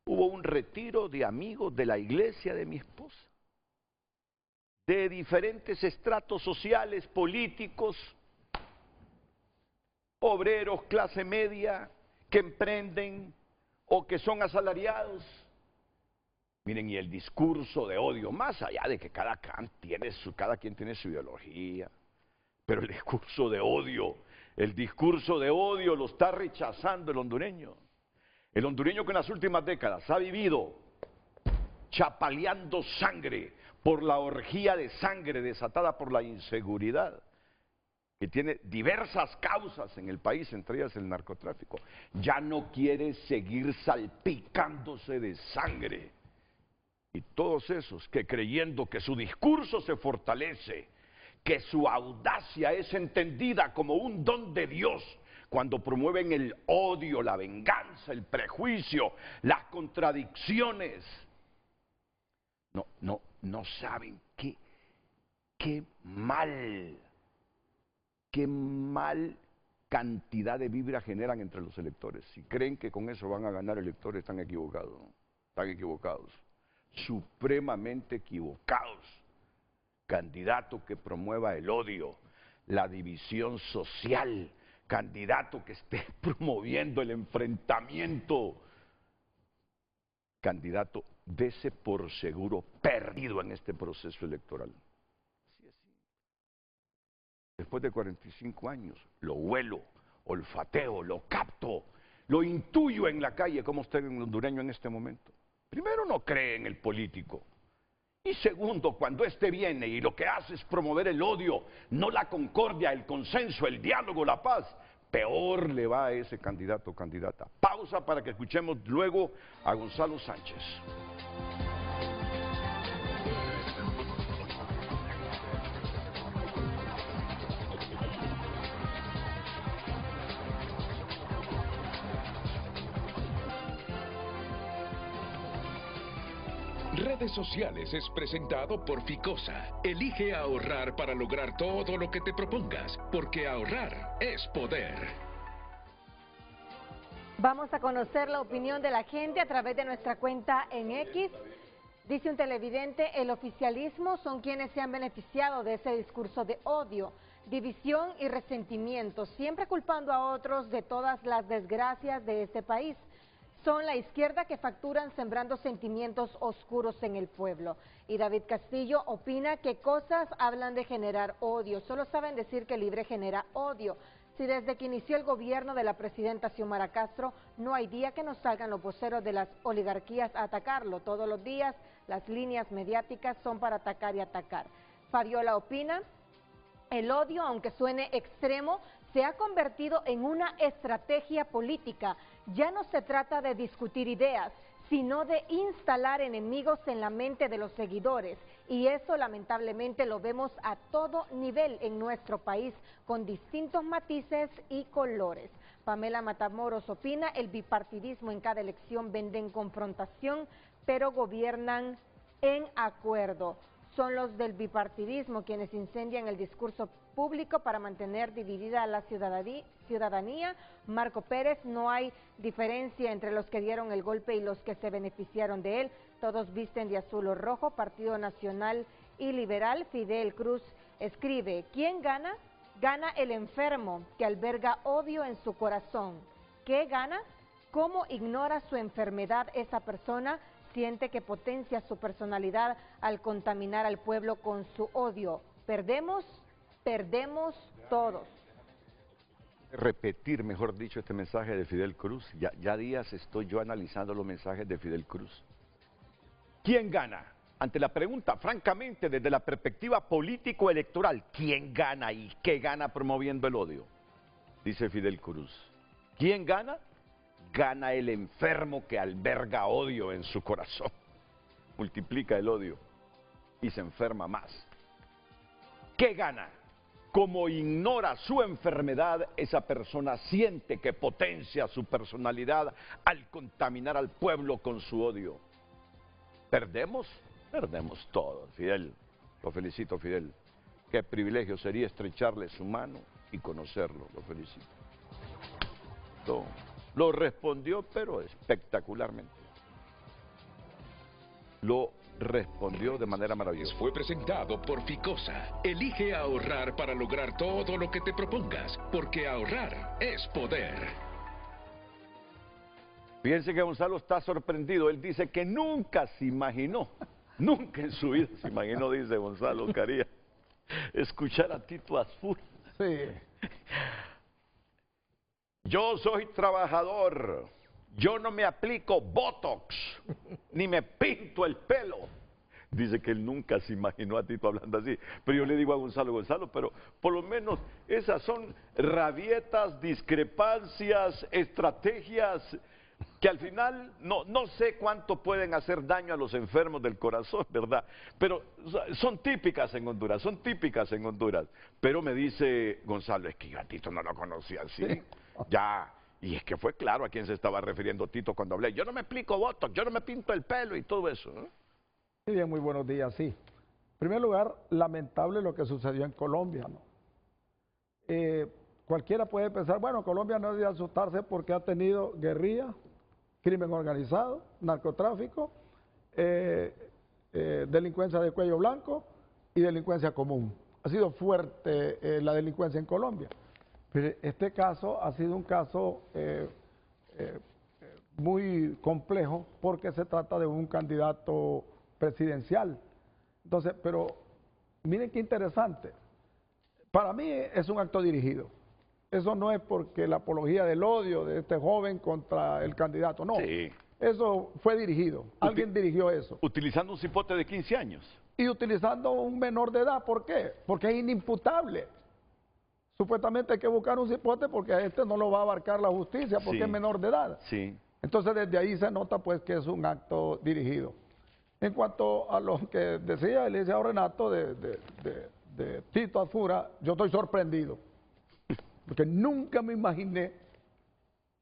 hubo un retiro de amigos de la iglesia de mi esposa, de diferentes estratos sociales, políticos, obreros, clase media, que emprenden o que son asalariados. Miren, y el discurso de odio, más allá de que cada quien tiene su ideología, pero el discurso de odio lo está rechazando el hondureño. El hondureño que en las últimas décadas ha vivido chapaleando sangre por la orgía de sangre desatada por la inseguridad, que tiene diversas causas en el país, entre ellas el narcotráfico, ya no quiere seguir salpicándose de sangre. Y todos esos que creyendo que su discurso se fortalece, que su audacia es entendida como un don de Dios, cuando promueven el odio, la venganza, el prejuicio, las contradicciones, no saben qué mal cantidad de vibra generan entre los electores. Si creen que con eso van a ganar electores, están equivocados, ¿no? Están equivocados, supremamente equivocados. Candidato que promueva el odio, la división social, candidato que esté promoviendo el enfrentamiento, candidato dese por seguro perdido en este proceso electoral. Después de 45 años, lo huelo, olfateo, lo capto, lo intuyo en la calle, como usted en hondureño en este momento. Primero, no cree en el político. Y segundo, cuando éste viene y lo que hace es promover el odio, no la concordia, el consenso, el diálogo, la paz, peor le va a ese candidato o candidata. Pausa para que escuchemos luego a Gonzalo Sánchez. Redes Sociales es presentado por Ficosa. Elige ahorrar para lograr todo lo que te propongas, porque ahorrar es poder. Vamos a conocer la opinión de la gente a través de nuestra cuenta en X. Dice un televidente, el oficialismo son quienes se han beneficiado de ese discurso de odio, división y resentimiento, siempre culpando a otros de todas las desgracias de este país. Son la izquierda que facturan sembrando sentimientos oscuros en el pueblo. Y David Castillo opina que cosas hablan de generar odio, solo saben decir que Libre genera odio. Si desde que inició el gobierno de la presidenta Xiomara Castro no hay día que no salgan los voceros de las oligarquías a atacarlo, todos los días las líneas mediáticas son para atacar y atacar. Fabiola opina, el odio, aunque suene extremo, se ha convertido en una estrategia política. Ya no se trata de discutir ideas, sino de instalar enemigos en la mente de los seguidores. Y eso lamentablemente lo vemos a todo nivel en nuestro país, con distintos matices y colores. Pamela Matamoros opina, el bipartidismo en cada elección venden confrontación, pero gobiernan en acuerdo. Son los del bipartidismo quienes incendian el discurso público para mantener dividida a la ciudadanía. Marco Pérez, no hay diferencia entre los que dieron el golpe y los que se beneficiaron de él. Todos visten de azul o rojo. Partido Nacional y Liberal. Fidel Cruz escribe, ¿quién gana? Gana el enfermo que alberga odio en su corazón. ¿Qué gana? ¿Cómo ignora su enfermedad esa persona? Siente que potencia su personalidad al contaminar al pueblo con su odio. Perdemos todos. Repetir, mejor dicho, este mensaje de Fidel Cruz. Ya días estoy yo analizando los mensajes de Fidel Cruz. ¿Quién gana? Ante la pregunta, francamente, desde la perspectiva político-electoral, ¿quién gana y qué gana promoviendo el odio? Dice Fidel Cruz. ¿Quién gana? Gana el enfermo que alberga odio en su corazón. Multiplica el odio y se enferma más. ¿Qué gana? Como ignora su enfermedad, esa persona siente que potencia su personalidad al contaminar al pueblo con su odio. ¿Perdemos? Perdemos todos, Fidel. Lo felicito, Fidel. Qué privilegio sería estrecharle su mano y conocerlo. Lo felicito. Lo respondió, pero espectacularmente. Lo respondió de manera maravillosa. Fue presentado por Ficosa. Elige ahorrar para lograr todo lo que te propongas, porque ahorrar es poder. Fíjense que Gonzalo está sorprendido. Él dice que nunca se imaginó, nunca en su vida se imaginó, dice Gonzalo Caría, escuchar a Tito Asfur. Sí. Yo soy trabajador, yo no me aplico Botox, ni me pinto el pelo. Dice que él nunca se imaginó a Tito hablando así. Pero yo le digo a Gonzalo, pero por lo menos esas son rabietas, discrepancias, estrategias que al final no sé cuánto pueden hacer daño a los enfermos del corazón, ¿verdad? Pero son típicas en Honduras, Pero me dice Gonzalo, es que yo a Tito no lo conocía así. Sí. Ya, y es que fue claro a quién se estaba refiriendo Tito cuando hablé. Yo no me aplico Botox, yo no me pinto el pelo y todo eso, ¿no? Sí, bien, muy buenos días, sí. En primer lugar, lamentable lo que sucedió en Colombia, ¿no? Cualquiera puede pensar, bueno, Colombia no debe asustarse porque ha tenido guerrilla, crimen organizado, narcotráfico, delincuencia de cuello blanco y delincuencia común. Ha sido fuerte la delincuencia en Colombia. Pero este caso ha sido un caso muy complejo porque se trata de un candidato presidencial. Entonces, pero miren qué interesante. Para mí es un acto dirigido. Eso no es porque la apología del odio de este joven contra el candidato, no. Sí. Eso fue dirigido. Alguien dirigió eso. Utilizando un cipote de 15 años. Y utilizando un menor de edad. ¿Por qué? Porque es inimputable. Supuestamente hay que buscar un cipote porque a este no lo va a abarcar la justicia porque es menor de edad. Sí. Entonces desde ahí se nota pues que es un acto dirigido. En cuanto a lo que decía el licenciado Renato de Tito Azura, yo estoy sorprendido. Porque nunca me imaginé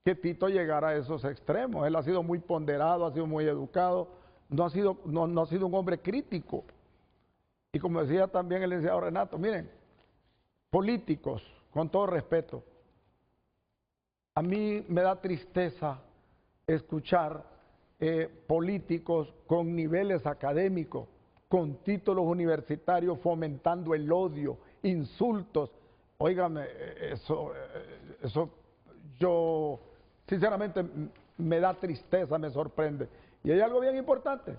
que Tito llegara a esos extremos. Él ha sido muy ponderado, ha sido muy educado, no ha sido un hombre crítico. Y como decía también el licenciado Renato, miren, políticos, con todo respeto, a mí me da tristeza escuchar políticos con niveles académicos, con títulos universitarios fomentando el odio, insultos. Óigame, eso yo sinceramente me da tristeza, me sorprende. Y hay algo bien importante.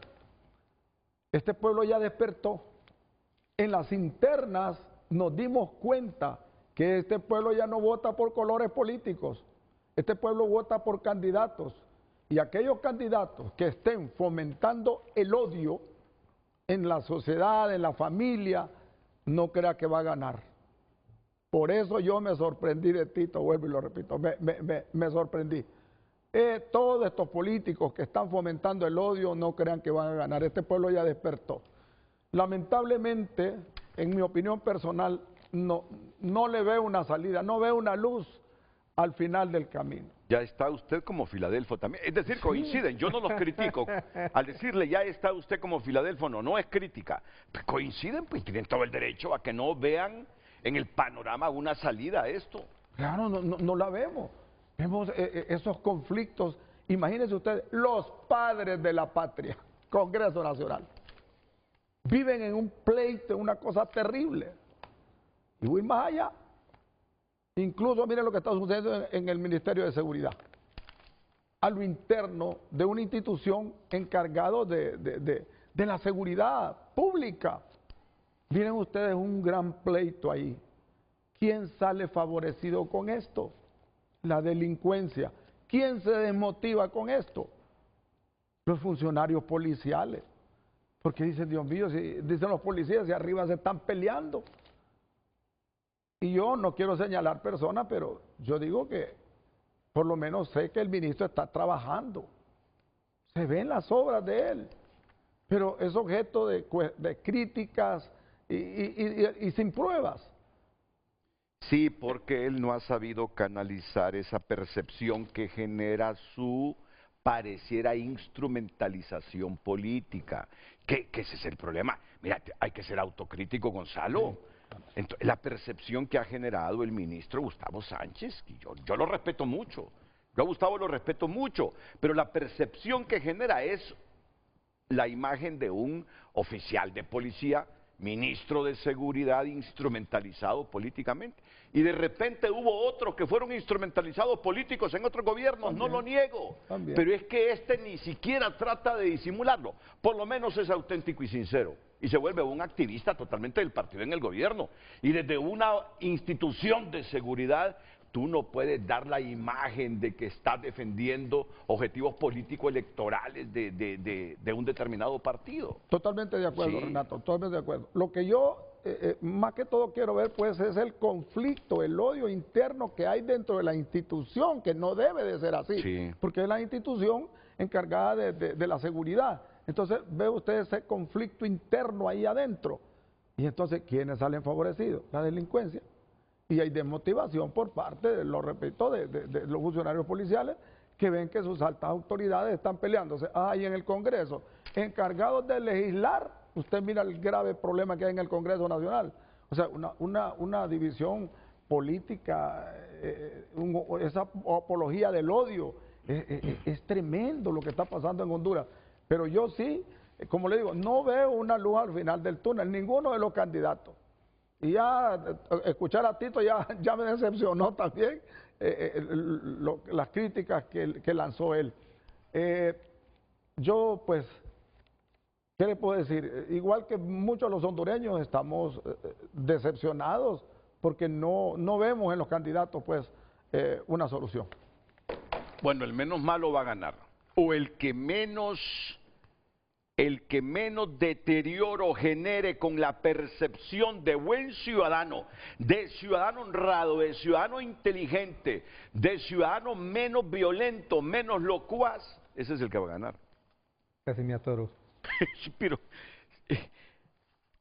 Este pueblo ya despertó. En las internas nos dimos cuenta que este pueblo ya no vota por colores políticos. Este pueblo vota por candidatos. Y aquellos candidatos que estén fomentando el odio en la sociedad, en la familia, no crea que va a ganar. Por eso yo me sorprendí de Tito, vuelvo y lo repito, me sorprendí. Todos estos políticos que están fomentando el odio no crean que van a ganar. Este pueblo ya despertó. Lamentablemente, en mi opinión personal, no le veo una salida, no veo una luz al final del camino. Ya está usted como Filadelfo también. Es decir, coinciden, yo no los critico. Al decirle ya está usted como Filadelfo, no es crítica. Pues coinciden, pues tienen todo el derecho a que no vean en el panorama una salida a esto. Claro, no la vemos. Vemos esos conflictos. Imagínense ustedes, los padres de la patria, Congreso Nacional, viven en un pleito, una cosa terrible. Y voy más allá. Incluso miren lo que está sucediendo en el Ministerio de Seguridad. A lo interno de una institución encargado de la seguridad pública. Miren ustedes un gran pleito ahí. ¿Quién sale favorecido con esto? La delincuencia. ¿Quién se desmotiva con esto? Los funcionarios policiales. Porque dicen, Dios mío, dicen los policías, si arriba se están peleando. Y yo no quiero señalar personas, pero yo digo que por lo menos sé que el ministro está trabajando. Se ven las obras de él, pero es objeto de críticas y sin pruebas. Sí, porque él no ha sabido canalizar esa percepción que genera su pareciera instrumentalización política. Que ese es el problema. Mira, hay que ser autocrítico, Gonzalo. Sí. Entonces, la percepción que ha generado el ministro Gustavo Sánchez, y yo lo respeto mucho, yo a Gustavo lo respeto mucho, pero la percepción que genera es la imagen de un oficial de policía, ministro de seguridad instrumentalizado políticamente. Y de repente hubo otros que fueron instrumentalizados políticos en otros gobiernos, no lo niego, pero es que este ni siquiera trata de disimularlo, por lo menos es auténtico y sincero. Y se vuelve un activista totalmente del partido en el gobierno. Y desde una institución de seguridad tú no puedes dar la imagen de que estás defendiendo objetivos políticos electorales de un determinado partido. Totalmente de acuerdo, Sí. Renato, totalmente de acuerdo. Lo que yo más que todo quiero ver pues es el conflicto, el odio interno que hay dentro de la institución, que no debe de ser así, Sí. porque es la institución encargada de la seguridad. Entonces ve usted ese conflicto interno ahí adentro. Y entonces, ¿quiénes salen favorecidos? La delincuencia. Y hay desmotivación por parte, lo repito, de los funcionarios policiales que ven que sus altas autoridades están peleándose. Y en el Congreso, encargados de legislar, usted mira el grave problema que hay en el Congreso Nacional. O sea, una división política, esa apología del odio, es tremendo lo que está pasando en Honduras. Pero yo sí, como le digo, no veo una luz al final del túnel, ninguno de los candidatos. Y ya escuchar a Tito ya me decepcionó también las críticas que lanzó él. Yo pues, ¿qué le puedo decir? Igual que muchos de los hondureños estamos decepcionados porque no vemos en los candidatos pues una solución. Bueno, el menos malo va a ganar. O el que menos deterioro genere con la percepción de buen ciudadano, de ciudadano honrado, de ciudadano inteligente, de ciudadano menos violento, menos locuaz, ese es el que va a ganar. Casi me atoro. Sí, pero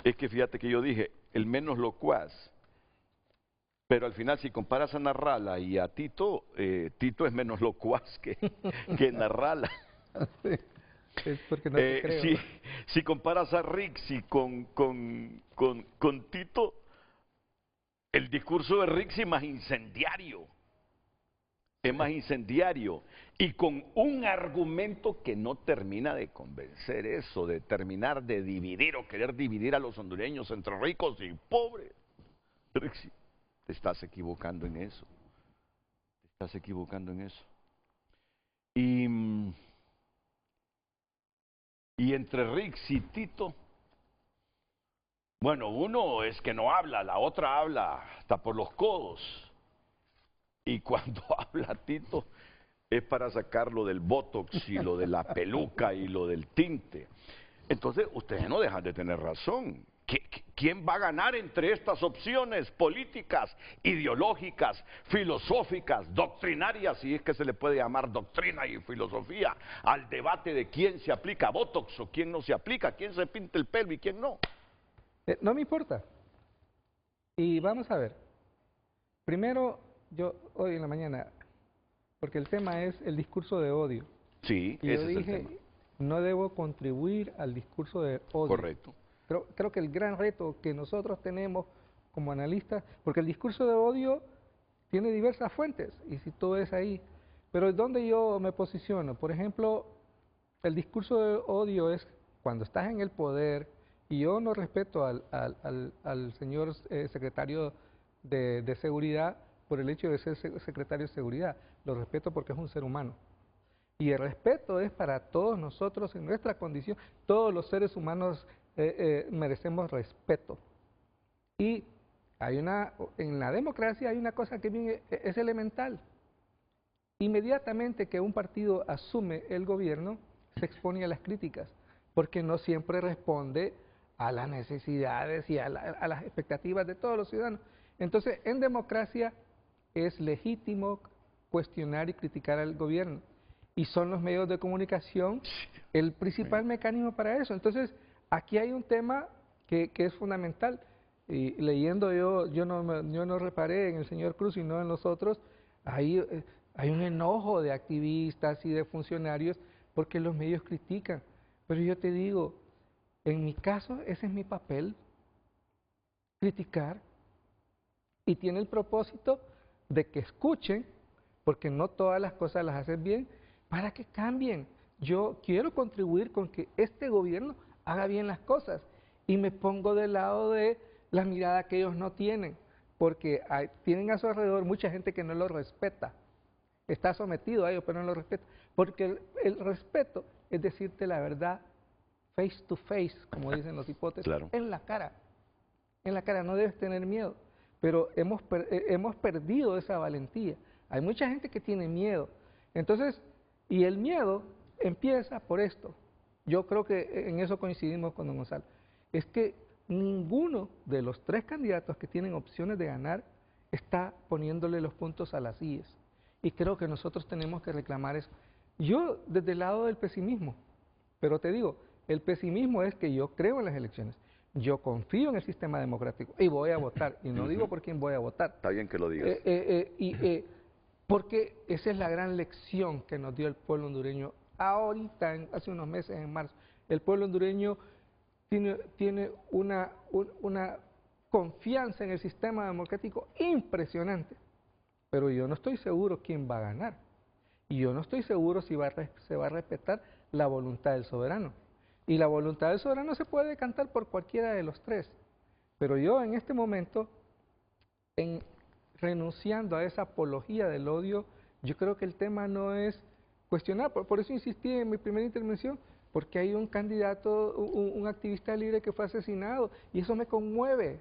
es que fíjate que yo dije, el menos locuaz. Pero al final, si comparas a Narrala y a Tito, Tito es menos locuaz que Narrala. Sí, es porque no te creo. Si comparas a Rixi con Tito, el discurso de Rixi es más incendiario. Es más incendiario. Y con un argumento que no termina de convencer eso, de terminar de dividir o querer dividir a los hondureños entre ricos y pobres. Rixi, te estás equivocando en eso. Te estás equivocando en eso. Y entre Rix y Tito, bueno, uno es que no habla, la otra habla hasta por los codos. Y cuando habla Tito es para sacarlo del botox y lo de la peluca y lo del tinte. Entonces, ustedes no dejan de tener razón. ¿Quién va a ganar entre estas opciones políticas, ideológicas, filosóficas, doctrinarias, si es que se le puede llamar doctrina y filosofía, al debate de quién se aplica botox o quién no se aplica, quién se pinta el pelo y quién no? No me importa. Y vamos a ver. Primero, yo hoy en la mañana, porque el tema es el discurso de odio. Sí, y ese yo es dije, el tema. No debo contribuir al discurso de odio. Correcto. Creo que el gran reto que nosotros tenemos como analistas, porque el discurso de odio tiene diversas fuentes, y si todo es ahí, pero ¿dónde yo me posiciono? Por ejemplo, el discurso de odio es cuando estás en el poder, y yo no respeto al señor secretario de Seguridad por el hecho de ser secretario de Seguridad, lo respeto porque es un ser humano. Y el respeto es para todos nosotros en nuestra condición, todos los seres humanos merecemos respeto. Y en la democracia hay una cosa que es elemental. Inmediatamente que un partido asume el gobierno, se expone a las críticas, porque no siempre responde a las necesidades y a las expectativas de todos los ciudadanos. Entonces, en democracia es legítimo cuestionar y criticar al gobierno. Y son los medios de comunicación el principal mecanismo para eso. Entonces, aquí hay un tema que es fundamental. Y leyendo yo no reparé en el señor Cruz, sino en los otros, hay un enojo de activistas y de funcionarios porque los medios critican. Pero yo te digo, en mi caso, ese es mi papel, criticar. Y tiene el propósito de que escuchen, porque no todas las cosas las hacen bien, para que cambien. Yo quiero contribuir con que este gobierno haga bien las cosas y me pongo del lado de la mirada que ellos no tienen, porque tienen a su alrededor mucha gente que no lo respeta, está sometido a ellos pero no lo respeta, porque el respeto es decirte la verdad face to face, como dicen los hipótesis, Claro. en la cara, no debes tener miedo, pero hemos perdido esa valentía. Hay mucha gente que tiene miedo. Entonces, y el miedo empieza por esto. Yo creo que en eso coincidimos con don Gonzalo. Es que ninguno de los tres candidatos que tienen opciones de ganar está poniéndole los puntos a las IES. Y creo que nosotros tenemos que reclamar eso. Yo desde el lado del pesimismo, pero te digo, el pesimismo es que yo creo en las elecciones, yo confío en el sistema democrático y voy a votar, y no digo por quién voy a votar. Está bien que lo digas. Porque esa es la gran lección que nos dio el pueblo hondureño ahorita, hace unos meses, en marzo. El pueblo hondureño tiene una confianza en el sistema democrático impresionante, pero yo no estoy seguro quién va a ganar. Y yo no estoy seguro si se va a respetar la voluntad del soberano. Y la voluntad del soberano se puede decantar por cualquiera de los tres. Pero yo en este momento, renunciando a esa apología del odio, yo creo que el tema no es cuestionar. Por eso insistí en mi primera intervención, porque hay un candidato, un activista libre que fue asesinado, y eso me conmueve.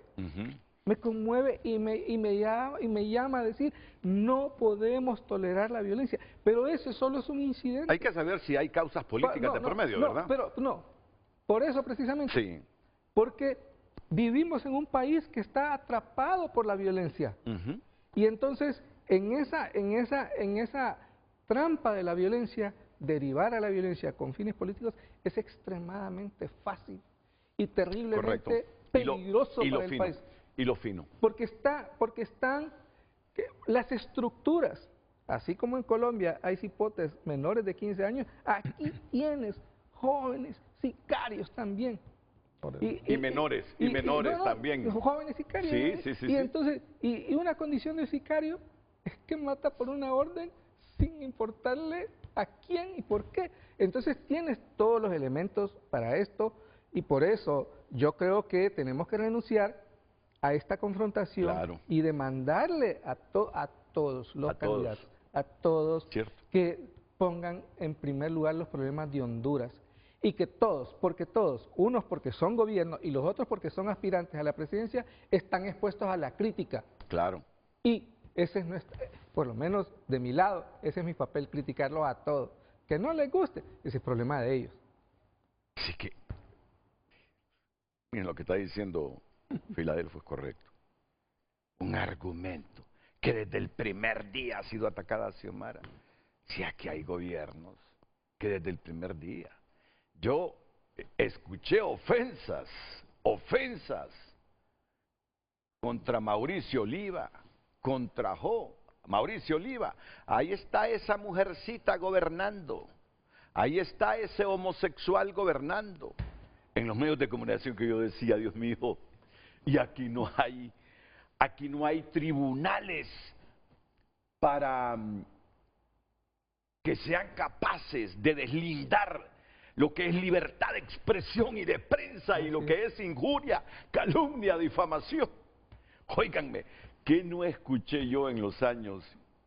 Me conmueve y me llama a decir, no podemos tolerar la violencia. Pero ese solo es un incidente. Hay que saber si hay causas políticas de por medio, ¿verdad? Pero no, por eso precisamente. Sí. Porque vivimos en un país que está atrapado por la violencia. Y entonces, en esa trampa de la violencia, derivar a la violencia con fines políticos es extremadamente fácil y terriblemente peligroso para el país. Y lo fino. Porque están las estructuras, así como en Colombia hay cipotes menores de 15 años, aquí tienes jóvenes sicarios también. Y menores también. Jóvenes sicarios. Sí. Entonces, y una condición de sicario es que mata por una orden sin importarle a quién y por qué. Entonces tienes todos los elementos para esto, y por eso yo creo que tenemos que renunciar a esta confrontación y demandarle a todos los candidatos, a todos, que pongan en primer lugar los problemas de Honduras. Y que todos, unos porque son gobierno y los otros porque son aspirantes a la presidencia, están expuestos a la crítica. Claro. Y ese es por lo menos de mi lado, ese es mi papel, criticarlo a todos. Que no les guste, ese es el problema de ellos. Así que, miren lo que está diciendo Filadelfo es correcto. Un argumento que desde el primer día ha sido atacada a Xiomara. Si aquí hay gobiernos que desde el primer día. Yo escuché ofensas contra Mauricio Oliva, contra Mauricio Oliva. Ahí está esa mujercita gobernando. Ahí está ese homosexual gobernando. En los medios de comunicación que yo decía, Dios mío, y aquí no hay tribunales para que sean capaces de deslindar lo que es libertad de expresión y de prensa y lo que es injuria, calumnia, difamación. Óiganme, ¿qué no escuché yo en los años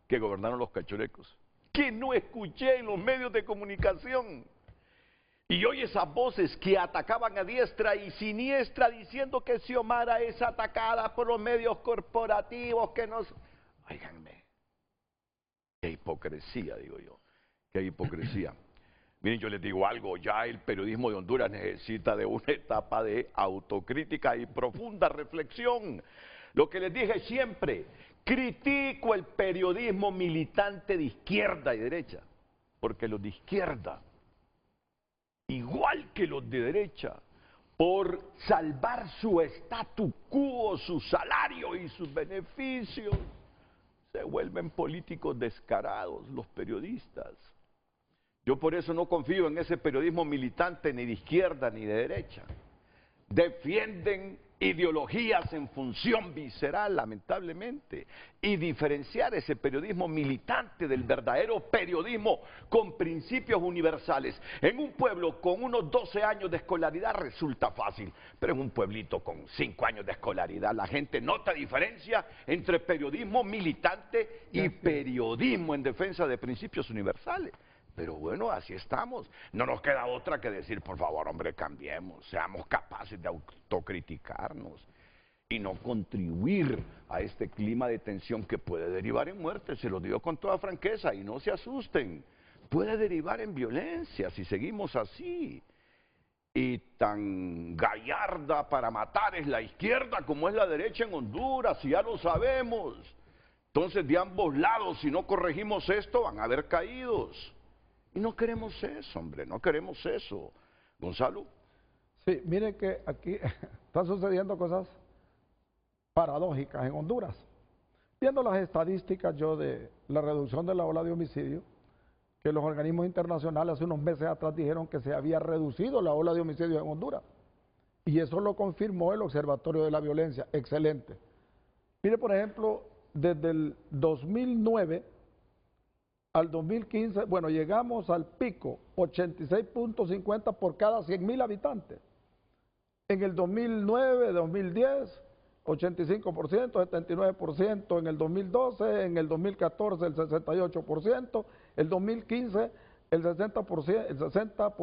que gobernaron los cachurecos? ¿Qué no escuché en los medios de comunicación? Y hoy esas voces que atacaban a diestra y siniestra diciendo que Xiomara es atacada por los medios corporativos que nos... Óiganme, qué hipocresía, digo yo, qué hipocresía. Miren, yo les digo algo, ya el periodismo de Honduras necesita de una etapa de autocrítica y profunda reflexión. Lo que les dije siempre, critico el periodismo militante de izquierda y derecha, porque los de izquierda, igual que los de derecha, por salvar su statu quo, su salario y sus beneficios, se vuelven políticos descarados los periodistas. Yo por eso no confío en ese periodismo militante ni de izquierda ni de derecha. Defienden ideologías en función visceral, lamentablemente, y diferenciar ese periodismo militante del verdadero periodismo con principios universales. En un pueblo con unos 12 años de escolaridad resulta fácil, pero en un pueblito con 5 años de escolaridad la gente nota diferencia entre periodismo militante y periodismo en defensa de principios universales. Pero bueno, así estamos. No nos queda otra que decir, por favor, hombre, cambiemos, seamos capaces de autocriticarnos. y no contribuir a este clima de tensión que puede derivar en muerte. Se lo digo con toda franqueza y no se asusten. Puede derivar en violencia si seguimos así. Y tan gallarda para matar es la izquierda como es la derecha en Honduras, y ya lo sabemos. Entonces, de ambos lados, si no corregimos esto, van a haber caídos. Y no queremos eso, hombre, no queremos eso. Gonzalo. Sí, miren que aquí están sucediendo cosas paradójicas en Honduras. Viendo las estadísticas yo de la reducción de la ola de homicidio, que los organismos internacionales hace unos meses atrás dijeron que se había reducido la ola de homicidios en Honduras. Y eso lo confirmó el Observatorio de la Violencia. Excelente. Mire, por ejemplo, desde el 2009 al 2015, bueno, llegamos al pico, 86.50 por cada 100.000 habitantes. En el 2009, 2010, 85%, 79%, en el 2012, en el 2014 el 68%, el 2015 el 60%, el 60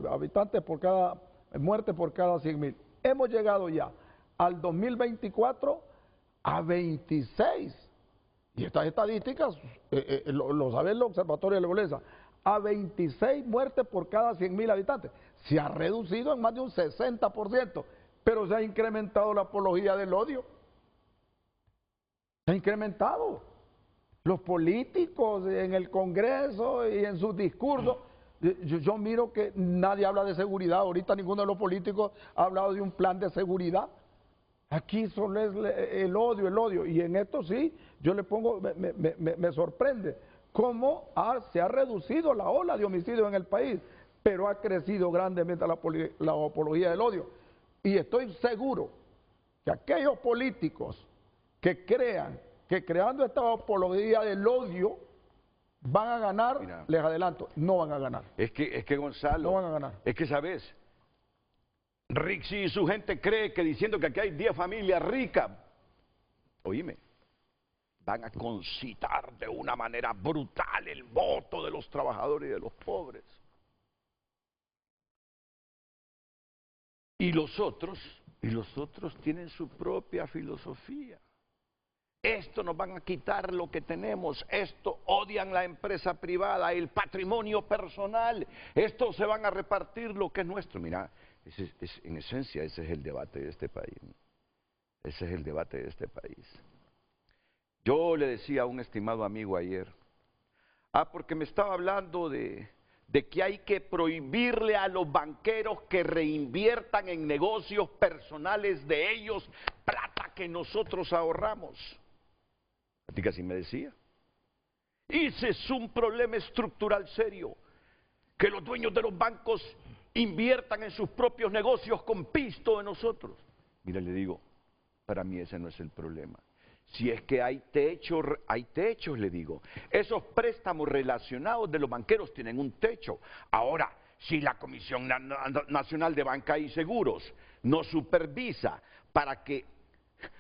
habitantes por cada muerte por cada 100.000. Hemos llegado ya al 2024 a 26. Y estas estadísticas lo sabe el Observatorio de la Violencia, a 26 muertes por cada 100.000 habitantes. Se ha reducido en más de un 60%. Pero se ha incrementado la apología del odio. Se ha incrementado. Los políticos en el Congreso y en sus discursos, yo miro que nadie habla de seguridad. Ahorita ninguno de los políticos ha hablado de un plan de seguridad. Aquí solo es el odio, el odio. Y en esto sí, yo le pongo, me sorprende cómo se ha reducido la ola de homicidios en el país, pero ha crecido grandemente la apología del odio. Y estoy seguro que aquellos políticos que crean que creando esta apología del odio van a ganar, mira, les adelanto, no van a ganar. Es que Gonzalo, no van a ganar. Es que sabes, Rixi y su gente cree que diciendo que aquí hay 10 familias ricas, oíme, van a concitar de una manera brutal el voto de los trabajadores y de los pobres. Y los otros tienen su propia filosofía. Esto nos van a quitar lo que tenemos, esto odian la empresa privada, el patrimonio personal, esto se van a repartir lo que es nuestro. Mira, en esencia ese es el debate de este país. Ese es el debate de este país. Yo le decía a un estimado amigo ayer, porque me estaba hablando de que hay que prohibirle a los banqueros que reinviertan en negocios personales de ellos plata que nosotros ahorramos. A ti casi me decía. Y ese es un problema estructural serio, que los dueños de los bancos inviertan en sus propios negocios con pisto de nosotros. Mira, le digo, para mí ese no es el problema. Si es que hay techos, le digo. Esos préstamos relacionados de los banqueros tienen un techo. Ahora, si la Comisión Nacional de Banca y Seguros no supervisa para que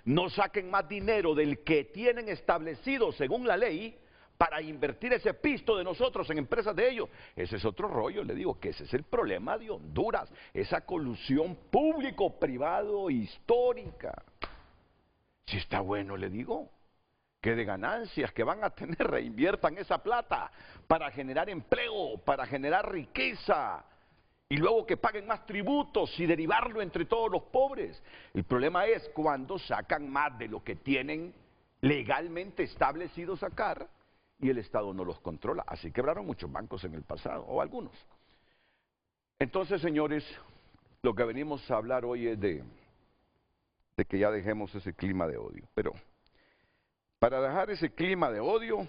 no saquen más dinero del que tienen establecido según la ley para invertir ese pisto de nosotros en empresas de ellos, ese es otro rollo, le digo, que ese es el problema de Honduras, esa colusión público-privado histórica. Si está bueno, le digo, que de ganancias que van a tener reinviertan esa plata para generar empleo, para generar riqueza, y luego que paguen más tributos y derivarlo entre todos los pobres. El problema es cuando sacan más de lo que tienen legalmente establecido sacar y el Estado no los controla. Así quebraron muchos bancos en el pasado, o algunos. Entonces, señores, lo que venimos a hablar hoy es de que ya dejemos ese clima de odio. Pero para dejar ese clima de odio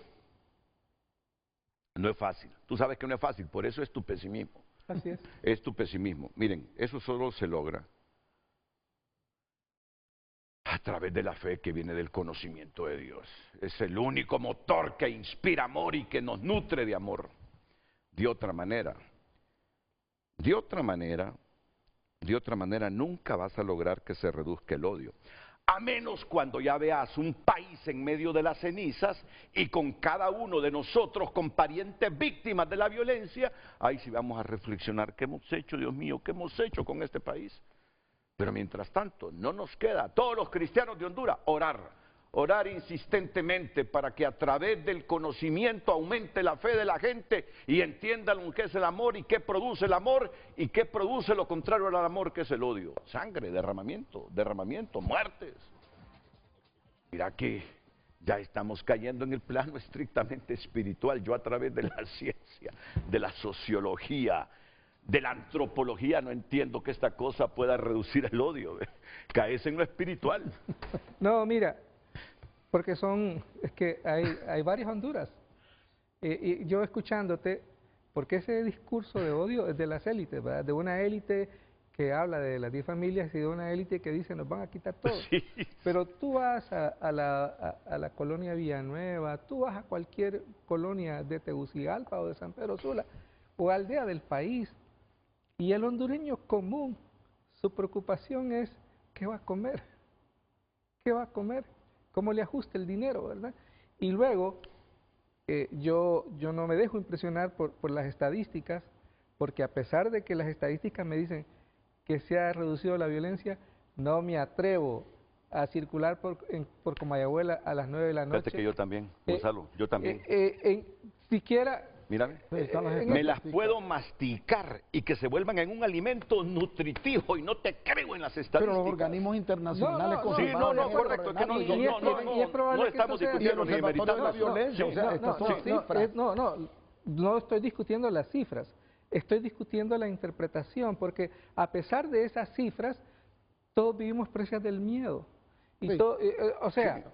no es fácil. Tú sabes que no es fácil, por eso es tu pesimismo. Así es. Es tu pesimismo. Miren, eso solo se logra a través de la fe que viene del conocimiento de Dios. Es el único motor que inspira amor y que nos nutre de amor. De otra manera nunca vas a lograr que se reduzca el odio. A menos cuando ya veas un país en medio de las cenizas y con cada uno de nosotros con parientes víctimas de la violencia, ahí sí vamos a reflexionar, ¿qué hemos hecho, Dios mío? ¿Qué hemos hecho con este país? Pero mientras tanto, no nos queda a todos los cristianos de Honduras orar insistentemente para que a través del conocimiento aumente la fe de la gente y entiendan lo que es el amor y qué produce el amor y qué produce lo contrario al amor, que es el odio. Sangre, derramamiento, muertes. Mira que ya estamos cayendo en el plano estrictamente espiritual. Yo, a través de la ciencia, de la sociología, de la antropología, no entiendo que esta cosa pueda reducir el odio. Caes en lo espiritual. No, mira, porque es que hay varias Honduras. Y yo escuchándote, porque ese discurso de odio es de las élites, ¿verdad? De una élite que habla de las 10 familias y de una élite que dice nos van a quitar todo. Sí. Pero tú vas a la colonia Villanueva, tú vas a cualquier colonia de Tegucigalpa o de San Pedro Sula o aldea del país, y el hondureño común, su preocupación es ¿qué va a comer? ¿Qué va a comer? ¿Cómo le ajusta el dinero, verdad? Y luego, yo no me dejo impresionar por las estadísticas, porque a pesar de que las estadísticas me dicen que se ha reducido la violencia, no me atrevo a circular por Comayagüela a las 9 de la noche. Fíjate que yo también, Gonzalo, yo también. Siquiera... Mírame, me las puedo masticar y que se vuelvan en un alimento nutritivo, y no te creo en las estadísticas. Pero los organismos internacionales... correcto, que no estamos discutiendo ni demeritando la violencia, o sea, estas son cifras. No estoy discutiendo las cifras, estoy discutiendo la interpretación, porque a pesar de esas cifras, todos vivimos presas del miedo. Y Sí. o sea,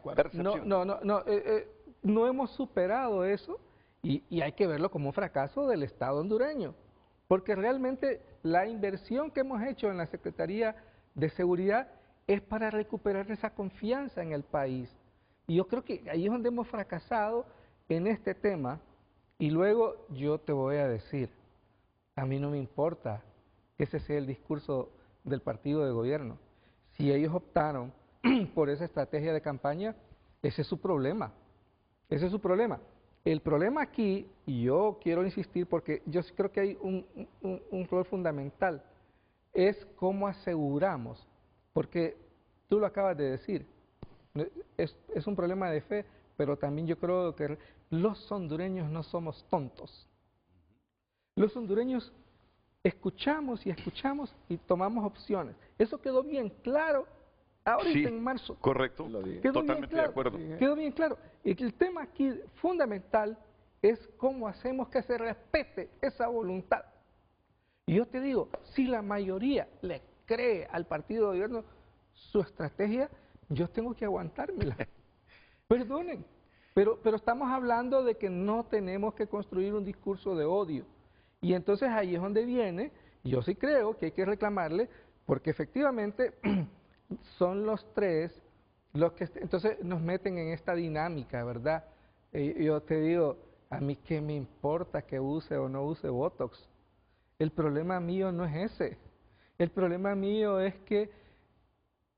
no hemos superado eso. Y hay que verlo como un fracaso del Estado hondureño, porque realmente la inversión que hemos hecho en la Secretaría de Seguridad es para recuperar esa confianza en el país. Y yo creo que ahí es donde hemos fracasado en este tema. Y luego yo te voy a decir, a mí no me importa que ese sea el discurso del partido de gobierno. Si ellos optaron por esa estrategia de campaña, ese es su problema. Ese es su problema. El problema aquí, y yo quiero insistir porque yo sí creo que hay un rol fundamental, es cómo aseguramos, porque tú lo acabas de decir, es un problema de fe, pero también yo creo que los hondureños no somos tontos. Los hondureños escuchamos y tomamos opciones. Eso quedó bien claro ahorita en marzo. Correcto, totalmente de acuerdo. Quedó bien claro. Y que el tema aquí fundamental es cómo hacemos que se respete esa voluntad. Y yo te digo, si la mayoría le cree al partido de gobierno su estrategia, yo tengo que aguantármela. Perdonen, pero estamos hablando de que no tenemos que construir un discurso de odio. Y entonces ahí es donde viene, yo sí creo que hay que reclamarle, porque efectivamente son los tres los que entonces nos meten en esta dinámica, ¿verdad? Yo te digo, a mí qué me importa que use o no use Botox. El problema mío no es ese. El problema mío es que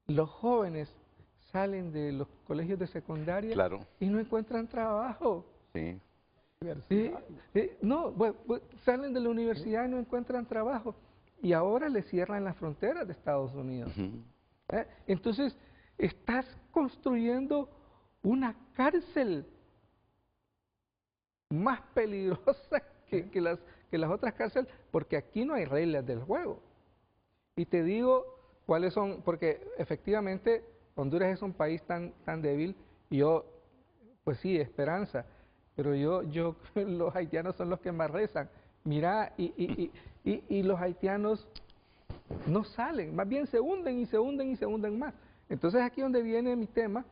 los jóvenes salen de los colegios de secundaria y no encuentran trabajo. Sí. Salen de la universidad y no encuentran trabajo. Y ahora le cierran las fronteras de Estados Unidos. Entonces, estás construyendo una cárcel más peligrosa que las otras cárceles, porque aquí no hay reglas del juego. Y te digo cuáles son, porque efectivamente Honduras es un país tan débil, y yo, pues sí, esperanza, pero los haitianos son los que más rezan. Mira, y los haitianos no salen, más bien se hunden y se hunden y se hunden más. Entonces aquí es donde viene mi tema,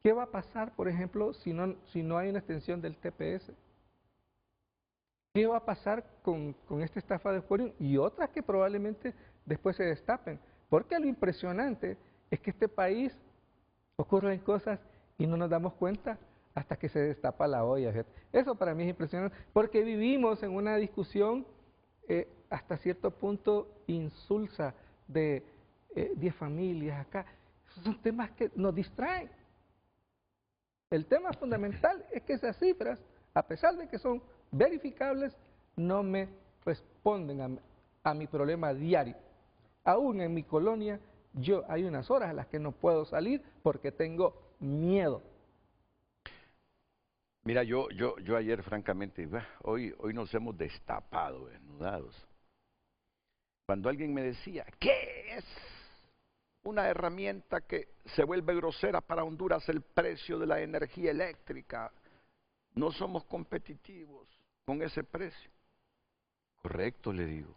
¿qué va a pasar, por ejemplo, si no hay una extensión del TPS? ¿Qué va a pasar con esta estafa de Quorium y otras que probablemente después se destapen? Porque lo impresionante es que este país ocurren cosas y no nos damos cuenta hasta que se destapa la olla. ¿Fíjate? Eso para mí es impresionante, porque vivimos en una discusión hasta cierto punto insulsa de 10 familias acá. Esos son temas que nos distraen. El tema fundamental es que esas cifras, a pesar de que son verificables, no me responden a mi problema diario. Aún en mi colonia Hay unas horas a las que no puedo salir porque tengo miedo. Mira, yo ayer, francamente, hoy nos hemos destapado, desnudados. Cuando alguien me decía, ¿qué es una herramienta que se vuelve grosera para Honduras el precio de la energía eléctrica? No somos competitivos con ese precio. Correcto, le digo.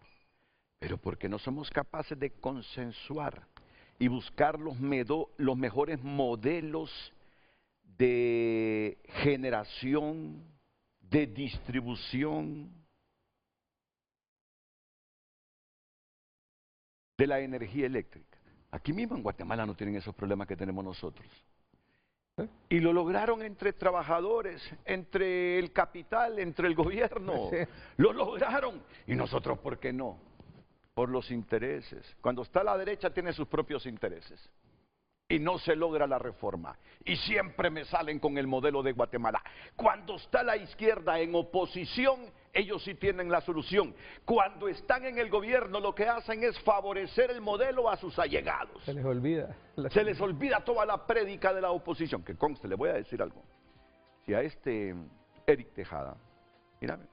Pero porque no somos capaces de consensuar y buscar los mejores modelos de generación, de distribución de la energía eléctrica. Aquí mismo en Guatemala no tienen esos problemas que tenemos nosotros. Y lo lograron entre trabajadores, entre el capital, entre el gobierno. Sí. Lo lograron. Y nosotros, ¿por qué no? Por los intereses. Cuando está la derecha tiene sus propios intereses. Y no se logra la reforma. Y siempre me salen con el modelo de Guatemala. Cuando está la izquierda en oposición, ellos sí tienen la solución. Cuando están en el gobierno, lo que hacen es favorecer el modelo a sus allegados. Se les olvida. Se les olvida toda la prédica de la oposición. Que conste, le voy a decir algo. Si a este Eric Tejada, mírame,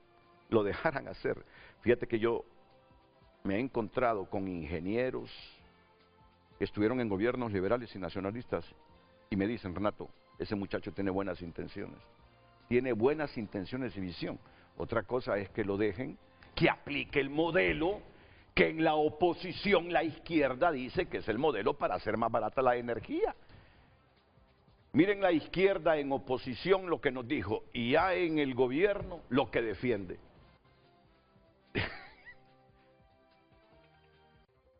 lo dejaran hacer. Fíjate que yo me he encontrado con ingenieros que estuvieron en gobiernos liberales y nacionalistas y me dicen, Renato, ese muchacho tiene buenas intenciones y visión. Otra cosa es que lo dejen, que aplique el modelo que en la oposición la izquierda dice que es el modelo para hacer más barata la energía. Miren la izquierda en oposición lo que nos dijo y ya en el gobierno lo que defiende.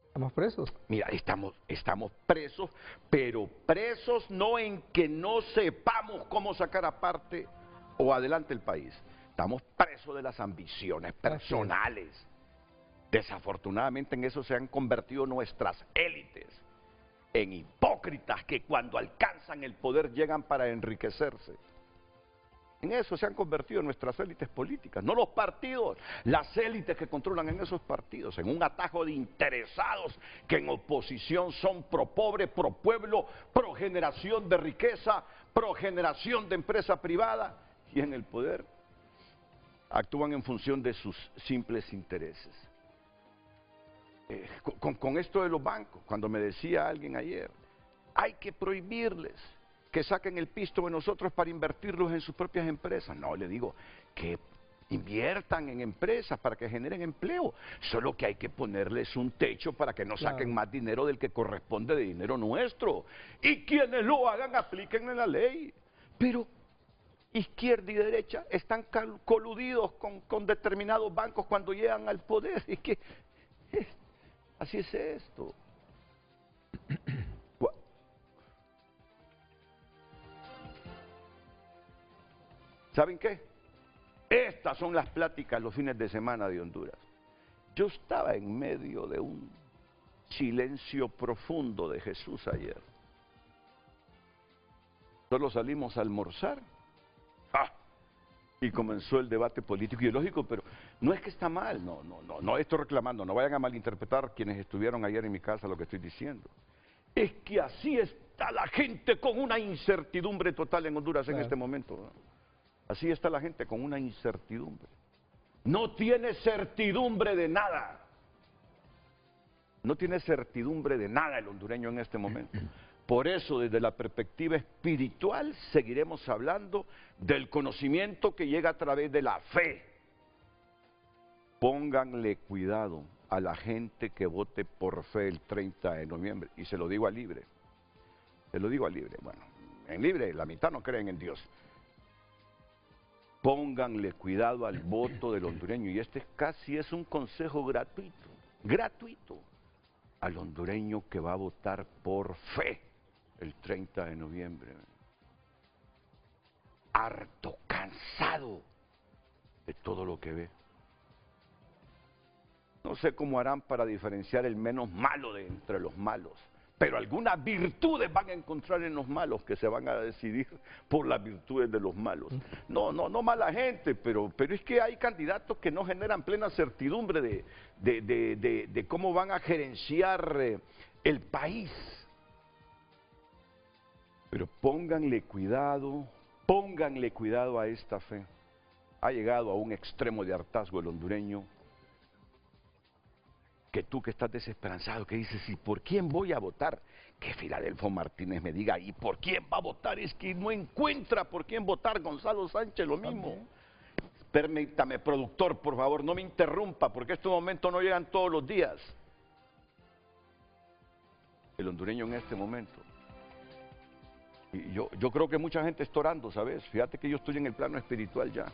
¿Estamos presos? Mira, estamos presos, pero presos no en que no sepamos cómo sacar aparte o adelante el país. Estamos presos de las ambiciones personales. Desafortunadamente en eso se han convertido nuestras élites, en hipócritas que cuando alcanzan el poder llegan para enriquecerse. En eso se han convertido nuestras élites políticas, no los partidos, las élites que controlan en esos partidos, en un atajo de interesados que en oposición son pro pobre, pro pueblo, pro generación de riqueza, pro generación de empresa privada, y en el poder actúan en función de sus simples intereses. Con esto de los bancos, cuando me decía alguien ayer, hay que prohibirles que saquen el pisto de nosotros para invertirlos en sus propias empresas. No, le digo, que inviertan en empresas para que generen empleo, solo que hay que ponerles un techo para que no saquen más dinero del que corresponde de dinero nuestro. Y quienes lo hagan, aplíquenle la ley. Pero izquierda y derecha están coludidos con determinados bancos cuando llegan al poder. Es que así es esto. ¿Saben qué? Estas son las pláticas los fines de semana de Honduras. Yo estaba en medio de un silencio profundo de Jesús ayer. Solo salimos a almorzar. Y comenzó el debate político ideológico, pero no es que está mal, no estoy reclamando, no vayan a malinterpretar quienes estuvieron ayer en mi casa lo que estoy diciendo. Es que así está la gente con una incertidumbre total en Honduras en este momento, ¿no? Así está la gente con una incertidumbre. No tiene certidumbre de nada. No tiene certidumbre de nada el hondureño en este momento. Por eso, desde la perspectiva espiritual, seguiremos hablando del conocimiento que llega a través de la fe. Pónganle cuidado a la gente que vote por fe el 30 de noviembre. Y se lo digo a Libre. Se lo digo a Libre. Bueno, en Libre la mitad no creen en Dios. Pónganle cuidado al voto del hondureño. Y este casi es un consejo gratuito al hondureño que va a votar por fe el 30 de noviembre. Harto, cansado de todo lo que ve. No sé cómo harán para diferenciar el menos malo de entre los malos, pero algunas virtudes van a encontrar en los malos que se van a decidir por las virtudes de los malos. No mala gente, pero es que hay candidatos que no generan plena certidumbre de cómo van a gerenciar el país. Pero pónganle cuidado a esta fe. Ha llegado a un extremo de hartazgo el hondureño, que tú que estás desesperanzado, que dices, ¿y por quién voy a votar? Que Filadelfo Martínez me diga, ¿y por quién va a votar? Es que no encuentra por quién votar. Gonzalo Sánchez, lo mismo. Permítame, productor, por favor, no me interrumpa, porque estos momentos no llegan todos los días. El hondureño en este momento. Y yo creo que mucha gente está orando, ¿sabes? Fíjate que yo estoy en el plano espiritual ya.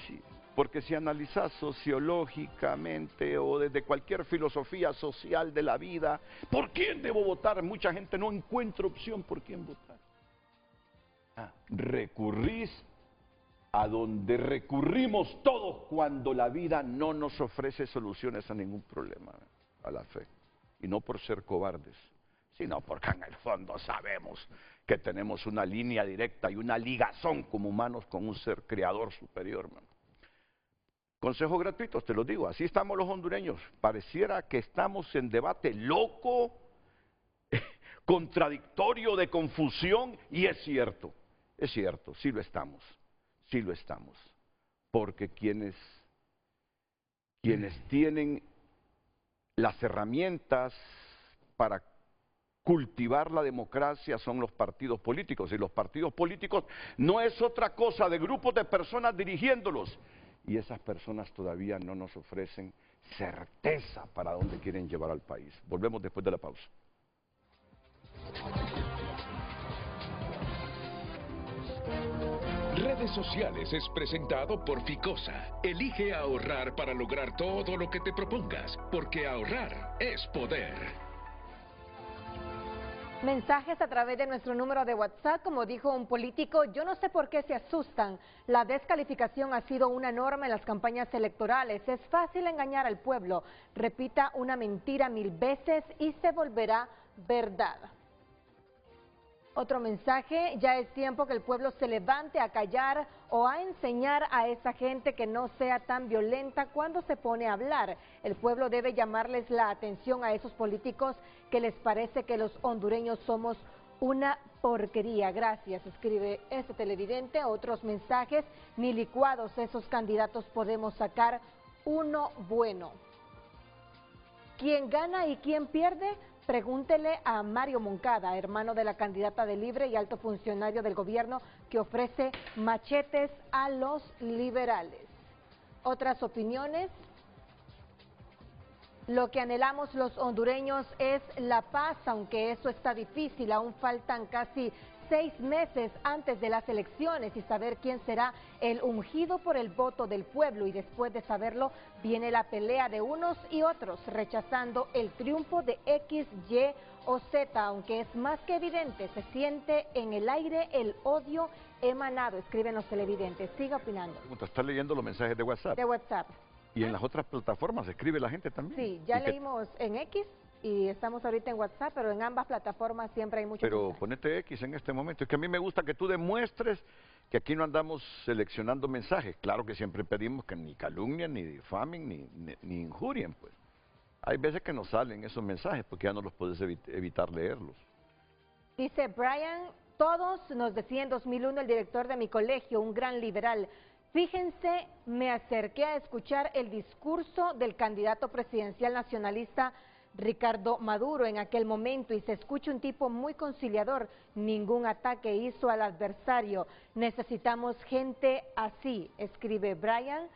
Sí, porque si analizas sociológicamente o desde cualquier filosofía social de la vida, ¿por quién debo votar? Mucha gente no encuentra opción por quién votar. Recurrís a donde recurrimos todos cuando la vida no nos ofrece soluciones a ningún problema, a la fe. Y no por ser cobardes, sino porque en el fondo sabemos que tenemos una línea directa y una ligazón como humanos con un ser creador superior, man. Consejos gratuitos, te los digo, así estamos los hondureños. Pareciera que estamos en debate loco, contradictorio, de confusión, y es cierto, sí lo estamos, porque quienes tienen las herramientas para cultivar la democracia son los partidos políticos, y los partidos políticos no es otra cosa de grupos de personas dirigiéndolos, y esas personas todavía no nos ofrecen certeza para dónde quieren llevar al país. Volvemos después de la pausa. Redes Sociales es presentado por Ficosa. Elige ahorrar para lograr todo lo que te propongas, porque ahorrar es poder. Mensajes a través de nuestro número de WhatsApp, como dijo un político, yo no sé por qué se asustan. La descalificación ha sido una norma en las campañas electorales. Es fácil engañar al pueblo. Repita una mentira 1000 veces y se volverá verdad. Otro mensaje, ya es tiempo que el pueblo se levante a callar o a enseñar a esa gente que no sea tan violenta cuando se pone a hablar. El pueblo debe llamarles la atención a esos políticos que les parece que los hondureños somos una porquería. Gracias, escribe este televidente. Otros mensajes, ni licuados esos candidatos podemos sacar uno bueno. ¿Quién gana y quién pierde? Pregúntele a Mario Moncada, hermano de la candidata de Libre y alto funcionario del gobierno que ofrece machetes a los liberales. Otras opiniones. Lo que anhelamos los hondureños es la paz, aunque eso está difícil. Aún faltan casi 6 meses antes de las elecciones y saber quién será el ungido por el voto del pueblo, y después de saberlo viene la pelea de unos y otros rechazando el triunfo de X, Y o Z, aunque es más que evidente, se siente en el aire el odio emanado, escriben los televidentes. Siga opinando. ¿Estás leyendo los mensajes de WhatsApp? De WhatsApp. ¿Y en las otras plataformas escribe la gente también? Sí, ya leímos en X y estamos ahorita en WhatsApp, pero en ambas plataformas siempre hay mucho. Pero mensaje. ponete X en este momento. Es que a mí me gusta que tú demuestres que aquí no andamos seleccionando mensajes. Claro que siempre pedimos que ni calumnien, ni difamen, ni injurien, pues. Hay veces que nos salen esos mensajes porque ya no los puedes evitar leerlos. Dice Brian, todos nos decía en 2001 el director de mi colegio, un gran liberal. Fíjense, me acerqué a escuchar el discurso del candidato presidencial nacionalista Ricardo Maduro en aquel momento y se escucha un tipo muy conciliador, ningún ataque hizo al adversario. Necesitamos gente así, escribe Brian,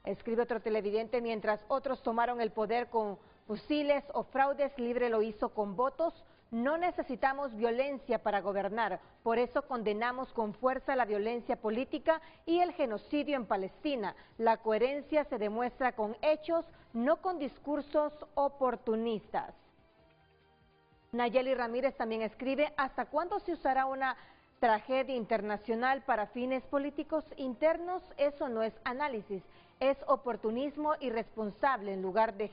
escribe otro televidente, mientras otros tomaron el poder con fusiles o fraudes, Libre lo hizo con votos. No necesitamos violencia para gobernar, por eso condenamos con fuerza la violencia política y el genocidio en Palestina. La coherencia se demuestra con hechos, no con discursos oportunistas. Nayeli Ramírez también escribe, ¿hasta cuándo se usará una tragedia internacional para fines políticos internos? Eso no es análisis, es oportunismo irresponsable. En lugar de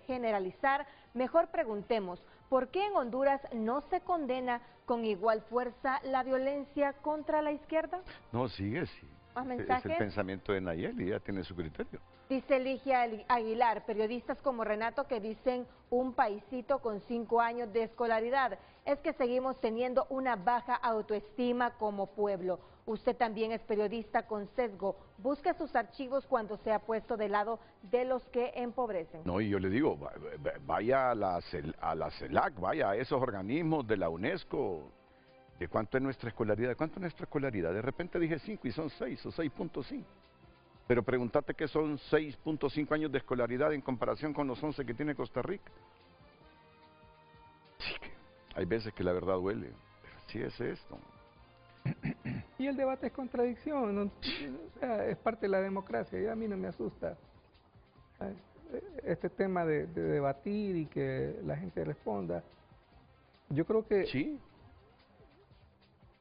generalizar, mejor preguntemos, ¿por qué en Honduras no se condena con igual fuerza la violencia contra la izquierda? No, sigue, sí. ¿Más Es mensajes? el pensamiento de Nayeli, ya tiene su criterio. Dice Ligia Aguilar, periodistas como Renato que dicen un paisito con 5 años de escolaridad. Es que seguimos teniendo una baja autoestima como pueblo. Usted también es periodista con sesgo. Busque sus archivos cuando se ha puesto de lado de los que empobrecen. No, y yo le digo, vaya a la CELAC, vaya a esos organismos de la UNESCO. ¿De cuánto es nuestra escolaridad? ¿De cuánto es nuestra escolaridad? De repente dije 5 y son 6 o 6.5. Pero pregúntate que son 6.5 años de escolaridad en comparación con los 11 que tiene Costa Rica. Sí, que hay veces que la verdad duele, pero sí es esto. Y el debate es contradicción, ¿no? O sea, es parte de la democracia y a mí no me asusta este tema de debatir y que la gente responda. Yo creo que Sí,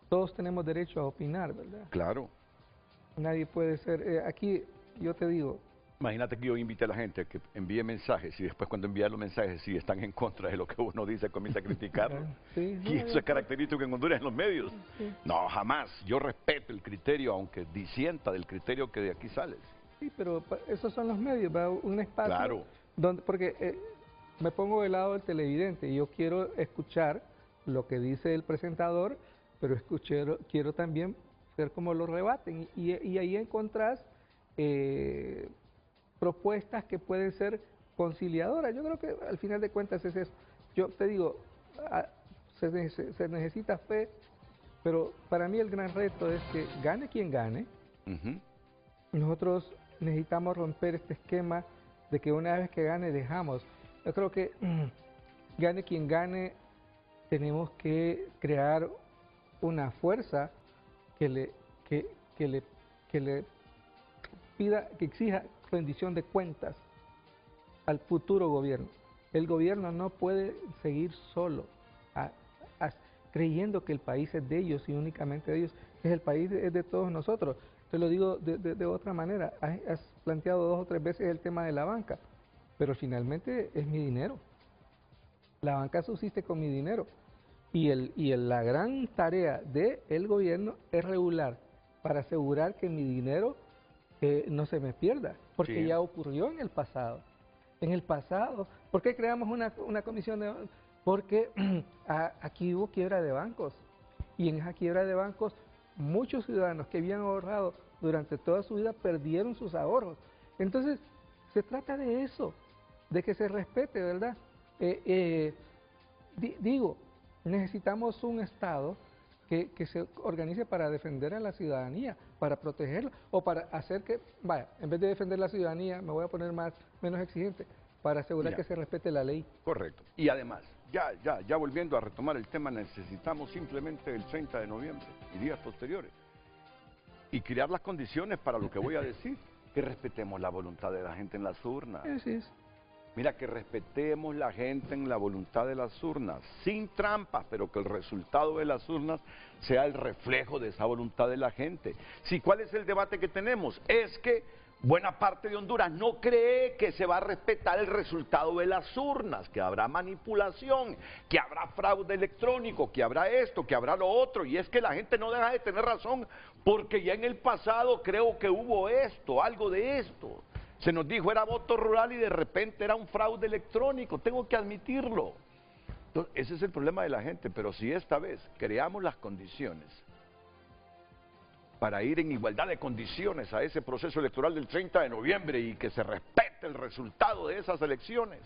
todos tenemos derecho a opinar, ¿verdad? claro. Nadie puede ser... aquí yo te digo, Imagínate que yo invite a la gente a que envíe mensajes y después cuando envían los mensajes, si están en contra de lo que uno dice, comienza a criticarlo. sí, Y eso es característico en Honduras en los medios. Sí. No, jamás. Yo respeto el criterio, aunque disienta del criterio que de aquí sales. sí, pero esos son los medios, ¿verdad? Un espacio Claro. donde, porque me pongo del lado del televidente y yo quiero escuchar lo que dice el presentador, pero quiero también ver cómo lo rebaten y ahí encontrás propuestas que pueden ser conciliadoras. Yo creo que al final de cuentas es eso. Yo te digo, se necesita fe, pero para mí el gran reto es que gane quien gane. Ujú. Nosotros necesitamos romper este esquema de que una vez que gane dejamos. Yo creo que gane quien gane, tenemos que crear una fuerza que le pida, que exija rendición de cuentas al futuro gobierno. El gobierno no puede seguir solo, creyendo que el país es de ellos y únicamente de ellos, que el país es de todos nosotros. Te lo digo de otra manera, has planteado 2 o 3 veces el tema de la banca, pero finalmente es mi dinero. La banca subsiste con mi dinero. Y la gran tarea del gobierno es regular para asegurar que mi dinero no se me pierda, porque Sí. ya ocurrió en el pasado. En el pasado, ¿por qué creamos una comisión de...? Porque aquí hubo quiebra de bancos, y en esa quiebra de bancos muchos ciudadanos que habían ahorrado durante toda su vida perdieron sus ahorros. Entonces, se trata de eso, de que se respete, ¿verdad? Digo, necesitamos un Estado que se organice para defender a la ciudadanía, para protegerla, o para hacer que, vaya, en vez de defender la ciudadanía, me voy a poner menos exigente, para asegurar Ya. que se respete la ley. Correcto. Y además, ya volviendo a retomar el tema, necesitamos simplemente el 30 de noviembre y días posteriores. Y crear las condiciones para lo que voy a decir, que respetemos la voluntad de la gente en las urnas. Así es. Mira, que respetemos la gente en la voluntad de las urnas, sin trampas, pero que el resultado de las urnas sea el reflejo de esa voluntad de la gente. Sí, ¿cuál es el debate que tenemos? Es que buena parte de Honduras no cree que se va a respetar el resultado de las urnas, que habrá manipulación, que habrá fraude electrónico, que habrá esto, que habrá lo otro, y es que la gente no deja de tener razón, porque ya en el pasado creo que hubo esto, algo de esto. Se nos dijo era voto rural y de repente era un fraude electrónico, tengo que admitirlo. Entonces, ese es el problema de la gente, pero si esta vez creamos las condiciones para ir en igualdad de condiciones a ese proceso electoral del 30 de noviembre y que se respete el resultado de esas elecciones,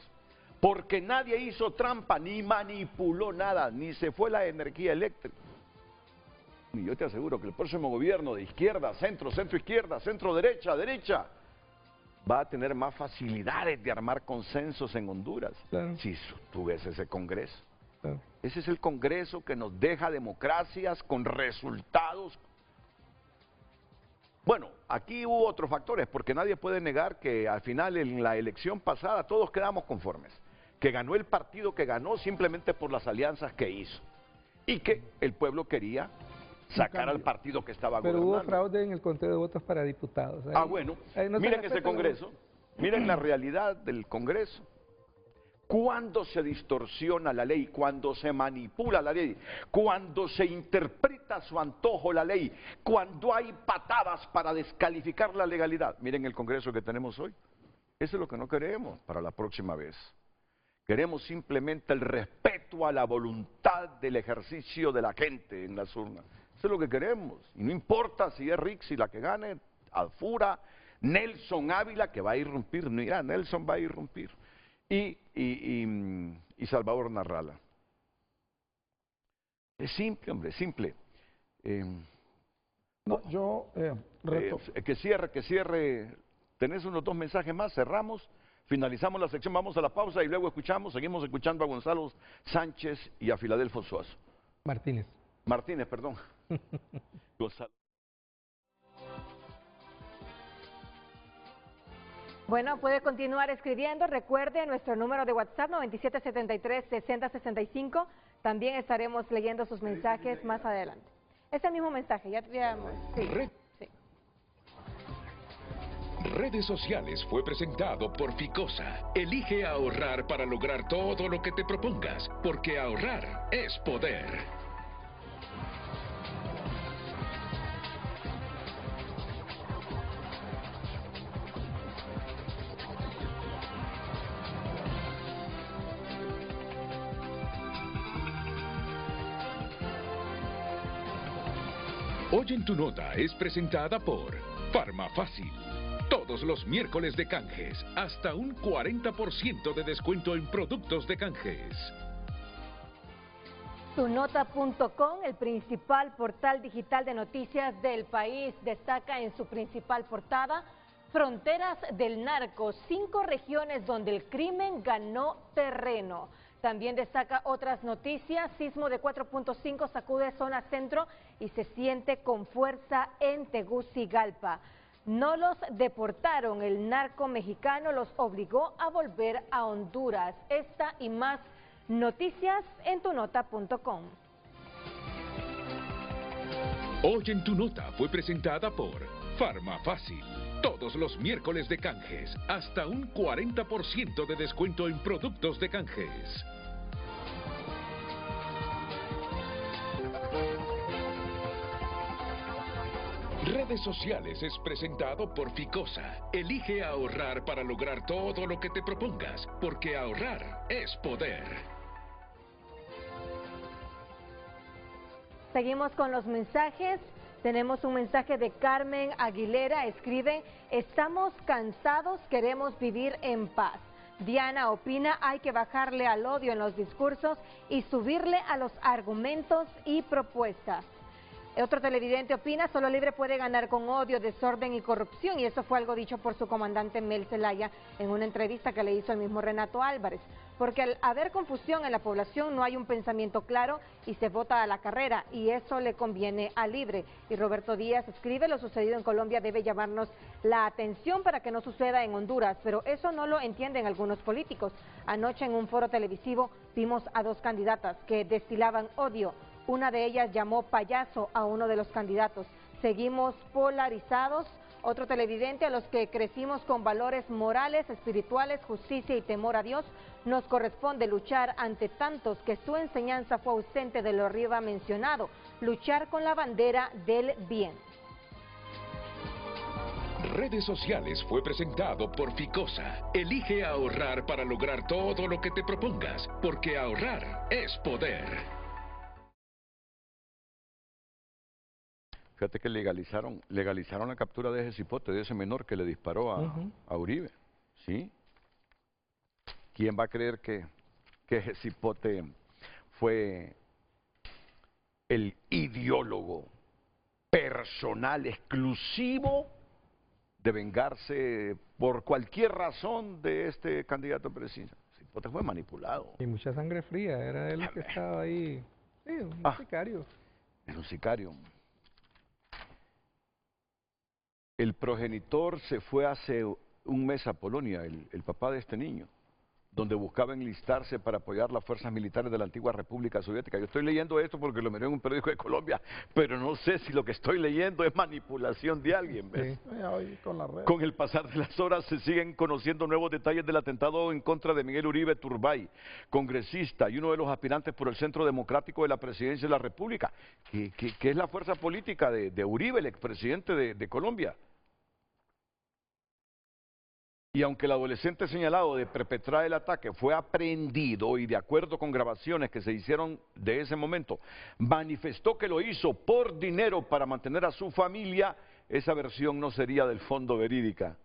porque nadie hizo trampa, ni manipuló nada, ni se fue la energía eléctrica. Y yo te aseguro que el próximo gobierno de izquierda, centro, centro-izquierda, centro-derecha, derecha, va a tener más facilidades de armar consensos en Honduras. Claro. Si tú ves ese Congreso. Claro. Ese es el Congreso que nos deja democracias con resultados. Bueno, aquí hubo otros factores, porque nadie puede negar que al final en la elección pasada todos quedamos conformes. Que ganó el partido que ganó simplemente por las alianzas que hizo. Y que el pueblo quería sacar al partido que estaba Pero gobernando. hubo fraude en el conteo de votos para diputados. Ahí- Bueno, ahí no se miren respeta ese Congreso, miren la realidad del Congreso. Cuando se distorsiona la ley, cuando se manipula la ley, cuando se interpreta a su antojo la ley, cuando hay patadas para descalificar la legalidad. Miren el Congreso que tenemos hoy. Eso es lo que no queremos para la próxima vez. Queremos simplemente el respeto a la voluntad del ejercicio de la gente en las urnas. Eso es lo que queremos. Y no importa si es Rixi la que gane, Alfura, Nelson Ávila, que va a irrumpir. Mira, Nelson va a irrumpir. Y Salvador Narrala. Es simple, hombre, simple. Que cierre. Tenés unos 2 mensajes más, cerramos, finalizamos la sección, vamos a la pausa y luego seguimos escuchando a Gonzalo Sánchez y a Filadelfo Suazo. Martínez, perdón. Gonzalo. Bueno, puede continuar escribiendo. Recuerde nuestro número de WhatsApp 9773-6065. También estaremos leyendo sus mensajes más adelante. Es el mismo mensaje, ya teníamos. Sí. Redes Sociales fue presentado por Ficosa. Elige ahorrar para lograr todo lo que te propongas, porque ahorrar es poder. Hoy en tu nota es presentada por Farmafácil. Todos los miércoles de canjes, hasta un 40% de descuento en productos de canjes. Tunota.com, el principal portal digital de noticias del país, destaca en su principal portada: Fronteras del narco, 5 regiones donde el crimen ganó terreno. También destaca otras noticias: sismo de 4.5 sacude zona centro y se siente con fuerza en Tegucigalpa. No los deportaron, el narco mexicano los obligó a volver a Honduras. Esta y más noticias en tunota.com. Hoy en tu nota fue presentada por Farmafácil. Todos los miércoles de canjes, hasta un 40% de descuento en productos de canjes. Redes Sociales es presentado por Ficosa. Elige ahorrar para lograr todo lo que te propongas, porque ahorrar es poder. Seguimos con los mensajes. Tenemos un mensaje de Carmen Aguilera, escribe: estamos cansados, queremos vivir en paz. Diana opina: hay que bajarle al odio en los discursos y subirle a los argumentos y propuestas. Otro televidente opina: Solo Libre puede ganar con odio, desorden y corrupción, y eso fue algo dicho por su comandante Mel Zelaya en una entrevista que le hizo el mismo Renato Álvarez, porque al haber confusión en la población no hay un pensamiento claro y se vota a la carrera, y eso le conviene a Libre. Y Roberto Díaz escribe: lo sucedido en Colombia debe llamarnos la atención para que no suceda en Honduras, pero eso no lo entienden algunos políticos. Anoche en un foro televisivo vimos a 2 candidatas que destilaban odio. Una de ellas llamó payaso a uno de los candidatos. Seguimos polarizados. Otro televidente: a los que crecimos con valores morales, espirituales, justicia y temor a Dios, nos corresponde luchar ante tantos que su enseñanza fue ausente de lo arriba mencionado, luchar con la bandera del bien. Redes Sociales fue presentado por Ficosa. Elige ahorrar para lograr todo lo que te propongas, porque ahorrar es poder. Fíjate que legalizaron la captura de ese cipote, de ese menor que le disparó a Uribe. ¿Sí? ¿Quién va a creer que ese cipote fue el ideólogo personal, exclusivo, de vengarse por cualquier razón de este candidato presidencial? El cipote fue manipulado. Y mucha sangre fría, era él que estaba ahí. Sí, un sicario. Era un sicario. El progenitor se fue hace un mes a Polonia, el papá de este niño, donde buscaba enlistarse para apoyar las fuerzas militares de la antigua República Soviética. Yo estoy leyendo esto porque lo miré en un periódico de Colombia, pero no sé si lo que estoy leyendo es manipulación de alguien, ¿ves? Sí. Con el pasar de las horas se siguen conociendo nuevos detalles del atentado en contra de Miguel Uribe Turbay, congresista y uno de los aspirantes por el Centro Democrático de la Presidencia de la República, que es la fuerza política de Uribe, el expresidente de Colombia. Y aunque el adolescente señalado de perpetrar el ataque fue aprehendido y de acuerdo con grabaciones que se hicieron de ese momento, manifestó que lo hizo por dinero para mantener a su familia, esa versión no sería del fondo verídica,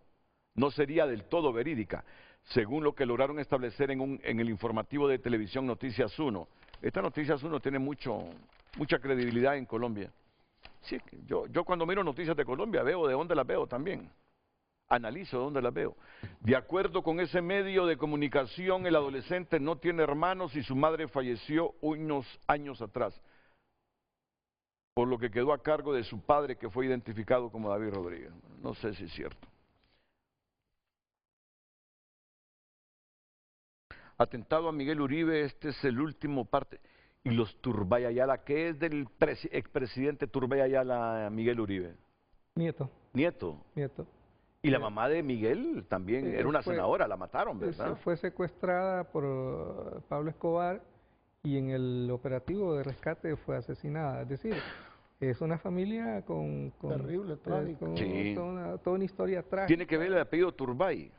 no sería del todo verídica, según lo que lograron establecer en el informativo de televisión Noticias 1. Esta Noticias 1 tiene mucha credibilidad en Colombia. Sí, yo cuando miro noticias de Colombia veo de dónde las veo también. Analizo dónde las veo. De acuerdo con ese medio de comunicación, el adolescente no tiene hermanos y su madre falleció unos años atrás, por lo que quedó a cargo de su padre, que fue identificado como David Rodríguez. No sé si es cierto. Atentado a Miguel Uribe, este es el último parte. Y los Turbay Ayala, ¿qué es del expresidente Turbay Ayala, Miguel Uribe? Nieto. Nieto. Nieto. Y la mamá de Miguel también era una senadora, la mataron, ¿verdad? Fue secuestrada por Pablo Escobar y en el operativo de rescate fue asesinada. Es decir, es una familia con terrible, trágico. Sí. Toda una historia trágica. Tiene que ver el apellido Turbay.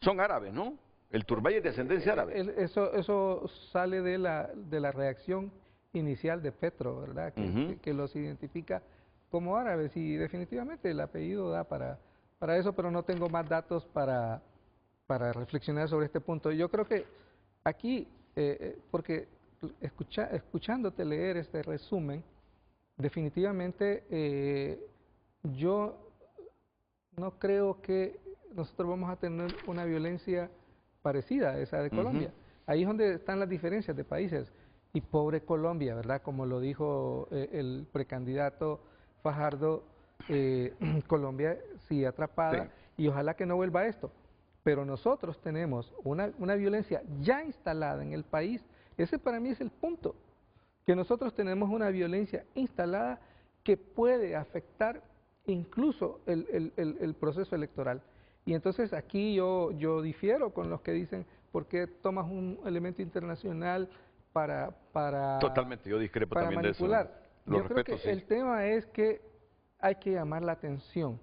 Son árabes, ¿no? El Turbay es de descendencia árabe. Eso sale de la reacción inicial de Petro, ¿verdad? Que los identifica como árabes y definitivamente el apellido da para eso, pero no tengo más datos para reflexionar sobre este punto. Yo creo que aquí, porque escuchándote leer este resumen, definitivamente yo no creo que nosotros vamos a tener una violencia parecida a esa de Colombia. Ahí es donde están las diferencias de países. Y pobre Colombia, ¿verdad? Como lo dijo el precandidato Fajardo, Colombia sigue atrapada, sí, y ojalá que no vuelva a esto. Pero nosotros tenemos una violencia ya instalada en el país. Ese para mí es el punto, que nosotros tenemos una violencia instalada que puede afectar incluso el proceso electoral. Y entonces aquí yo difiero con los que dicen, ¿por qué tomas un elemento internacional para Totalmente, yo discrepo para también manipular? de eso. Yo creo que sí, el tema es que hay que llamar la atención.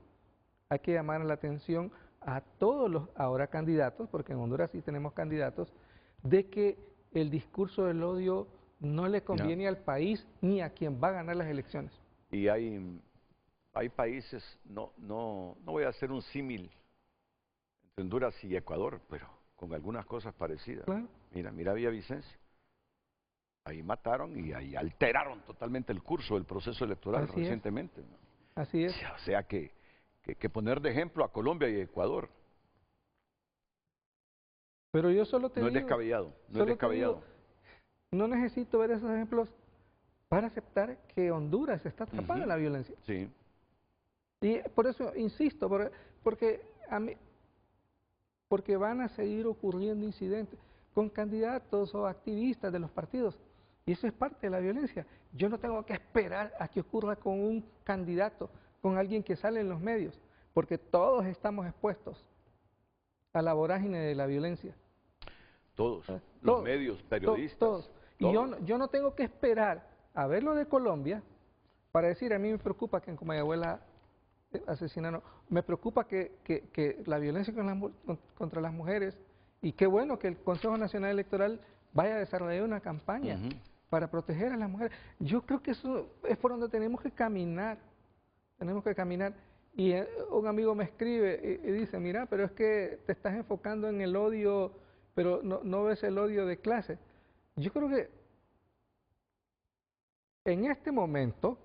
Hay que llamar la atención a todos los ahora candidatos, porque en Honduras sí tenemos candidatos, de que el discurso del odio no le conviene al país ni a quien va a ganar las elecciones. Y hay países, no voy a hacer un símil entre Honduras y Ecuador, pero con algunas cosas parecidas. Claro. Mira Villavicencio. Ahí mataron y ahí alteraron totalmente el curso del proceso electoral recientemente. Así es. O sea que poner de ejemplo a Colombia y Ecuador. Pero yo solo te digo... No es descabellado, no es descabellado. No necesito ver esos ejemplos para aceptar que Honduras está atrapada en la violencia. Sí. Y por eso insisto, porque van a seguir ocurriendo incidentes con candidatos o activistas de los partidos. Y eso es parte de la violencia. Yo no tengo que esperar a que ocurra con un candidato, con alguien que sale en los medios, porque todos estamos expuestos a la vorágine de la violencia. Todos, los medios, periodistas. Todos. Y yo no tengo que esperar a ver lo de Colombia para decir, a mí me preocupa que en Comayagüela asesinaron, me preocupa que la violencia contra las mujeres, y qué bueno que el Consejo Nacional Electoral vaya a desarrollar una campaña para proteger a las mujeres. Yo creo que eso es por donde tenemos que caminar. Tenemos que caminar. Y un amigo me escribe y dice, mira, pero es que te estás enfocando en el odio, pero no ves el odio de clase. Yo creo que en este momento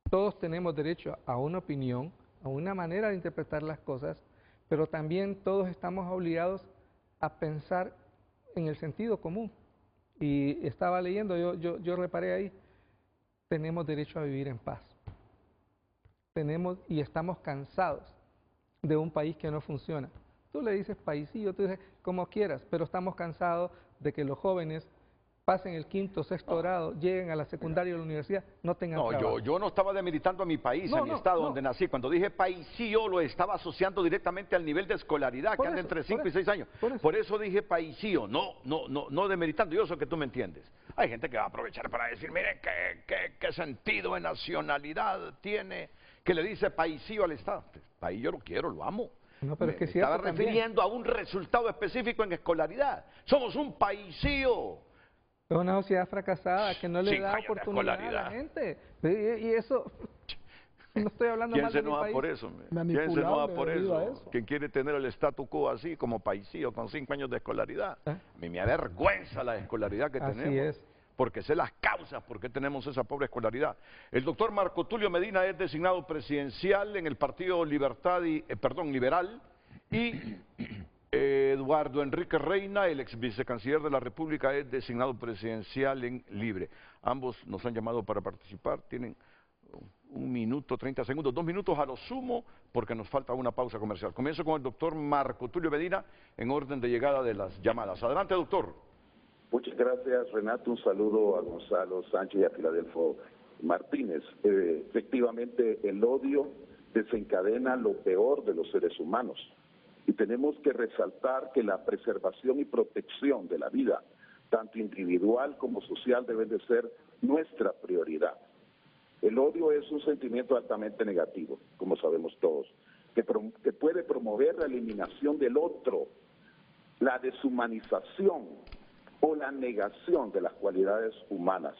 todos tenemos derecho a una opinión, a una manera de interpretar las cosas, pero también todos estamos obligados a pensar en el sentido común. Y estaba leyendo, yo reparé ahí, tenemos derecho a vivir en paz. Y estamos cansados de un país que no funciona. Tú le dices paisillo, tú dices como quieras, pero estamos cansados de que los jóvenes pasen el quinto, sexto grado, lleguen a la secundaria o a la universidad, no tengan trabajo. Yo no estaba demeritando a mi país, a mi estado donde nací. Cuando dije paisillo lo estaba asociando directamente al nivel de escolaridad, que anda entre 5 y 6 años. Por eso dije paisillo, no demeritando. Yo sé que tú me entiendes. Hay gente que va a aprovechar para decir, mire, qué sentido de nacionalidad tiene, que le dice paisillo al Estado. País yo lo quiero, lo amo. No, pero es que Me es cierto estaba también. refiriendo a un resultado específico en escolaridad. Somos un paísío. Es una sociedad fracasada que no le 5 da años de oportunidad a la escolaridad. gente. Y eso, no estoy hablando ¿Quién mal se de mi enoja país. por eso? ¿Quién se Manipulable enoja por debido a eso? eso. ¿Quién quiere tener el statu quo así como paisío con 5 años de escolaridad? ¿Eh? A mí me avergüenza la escolaridad que Así tenemos. es. Porque sé las causas por qué tenemos esa pobre escolaridad. El doctor Marco Tulio Medina es designado presidencial en el Partido Libertad Liberal y Eduardo Enrique Reina, el ex vicecanciller de la República, es designado presidencial en Libre. Ambos nos han llamado para participar, tienen 1 minuto, 30 segundos, 2 minutos a lo sumo, porque nos falta una pausa comercial. Comienzo con el doctor Marco Tulio Medina en orden de llegada de las llamadas. Adelante, doctor. Muchas gracias, Renato. Un saludo a Gonzalo Sánchez y a Filadelfo Martínez. Efectivamente, el odio desencadena lo peor de los seres humanos. Y tenemos que resaltar que la preservación y protección de la vida, tanto individual como social, deben de ser nuestra prioridad. El odio es un sentimiento altamente negativo, como sabemos todos, que puede promover la eliminación del otro, la deshumanización o la negación de las cualidades humanas.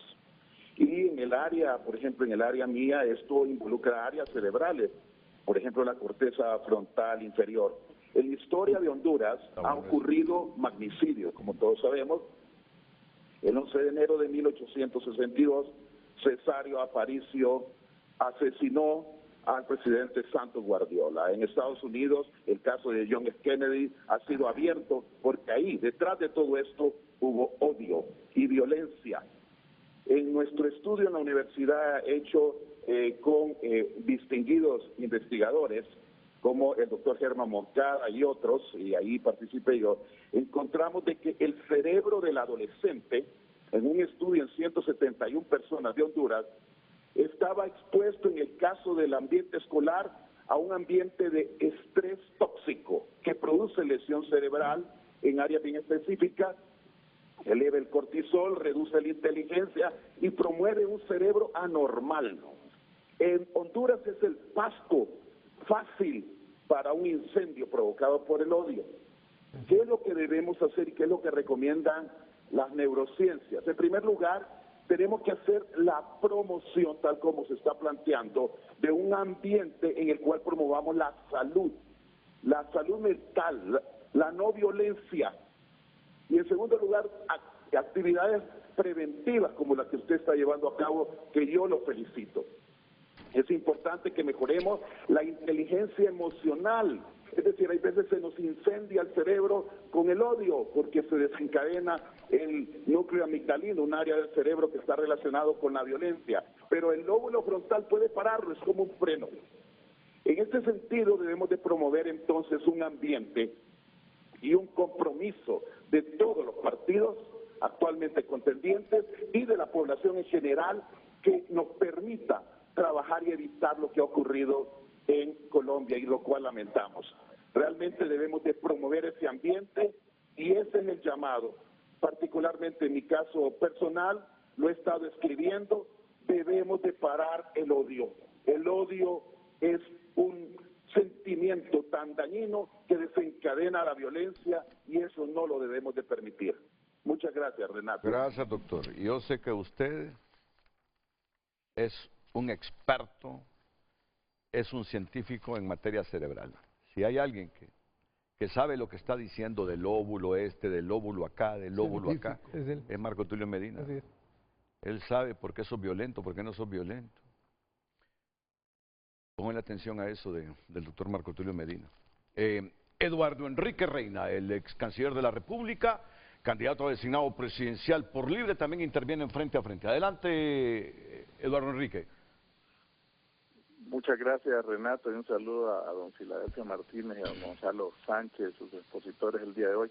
Y en el área, por ejemplo, en el área mía, esto involucra áreas cerebrales, por ejemplo, la corteza frontal inferior. En la historia de Honduras ha ocurrido magnicidios, como todos sabemos. El 11 de enero de 1862, Cesario Aparicio asesinó al presidente Santos Guardiola. En Estados Unidos, el caso de John F. Kennedy ha sido abierto porque ahí, detrás de todo esto, hubo odio y violencia. En nuestro estudio en la universidad hecho con distinguidos investigadores, como el doctor Germán Moncada y otros, y ahí participé yo, encontramos de que el cerebro del adolescente, en un estudio en 171 personas de Honduras, estaba expuesto en el caso del ambiente escolar a un ambiente de estrés tóxico que produce lesión cerebral en áreas bien específicas, eleva el cortisol, reduce la inteligencia y promueve un cerebro anormal. En Honduras es el pasto fácil para un incendio provocado por el odio. ¿Qué es lo que debemos hacer y qué es lo que recomiendan las neurociencias? En primer lugar, tenemos que hacer la promoción, tal como se está planteando, de un ambiente en el cual promovamos la salud mental, la no violencia. Y en segundo lugar, actividades preventivas como las que usted está llevando a cabo, que yo lo felicito. Es importante que mejoremos la inteligencia emocional. Es decir, hay veces se nos incendia el cerebro con el odio porque se desencadena el núcleo amigdalino, un área del cerebro que está relacionado con la violencia. Pero el lóbulo frontal puede pararlo, es como un freno. En este sentido debemos de promover entonces un ambiente y un compromiso de todos los partidos actualmente contendientes y de la población en general que nos permita trabajar y evitar lo que ha ocurrido en Colombia y lo cual lamentamos. Realmente debemos de promover ese ambiente y ese es el llamado. Particularmente en mi caso personal, lo he estado escribiendo, debemos de parar el odio. El odio es un sentimiento tan dañino que desencadena la violencia y eso no lo debemos de permitir. Muchas gracias, Renato. Gracias, doctor. Yo sé que usted es un experto, es un científico en materia cerebral. Si hay alguien que sabe lo que está diciendo del lóbulo este, del lóbulo acá, del lóbulo acá, es Marco Tulio Medina. Él sabe por qué sos violento, por qué no sos violento. Pongan atención a eso del doctor Marco Tulio Medina. Eduardo Enrique Reina, el ex canciller de la República, candidato a designado presidencial por Libre, también interviene en Frente a Frente. Adelante, Eduardo Enrique. Muchas gracias, Renato, y un saludo a don Filadelfo Martínez y a don Gonzalo Sánchez, sus expositores el día de hoy.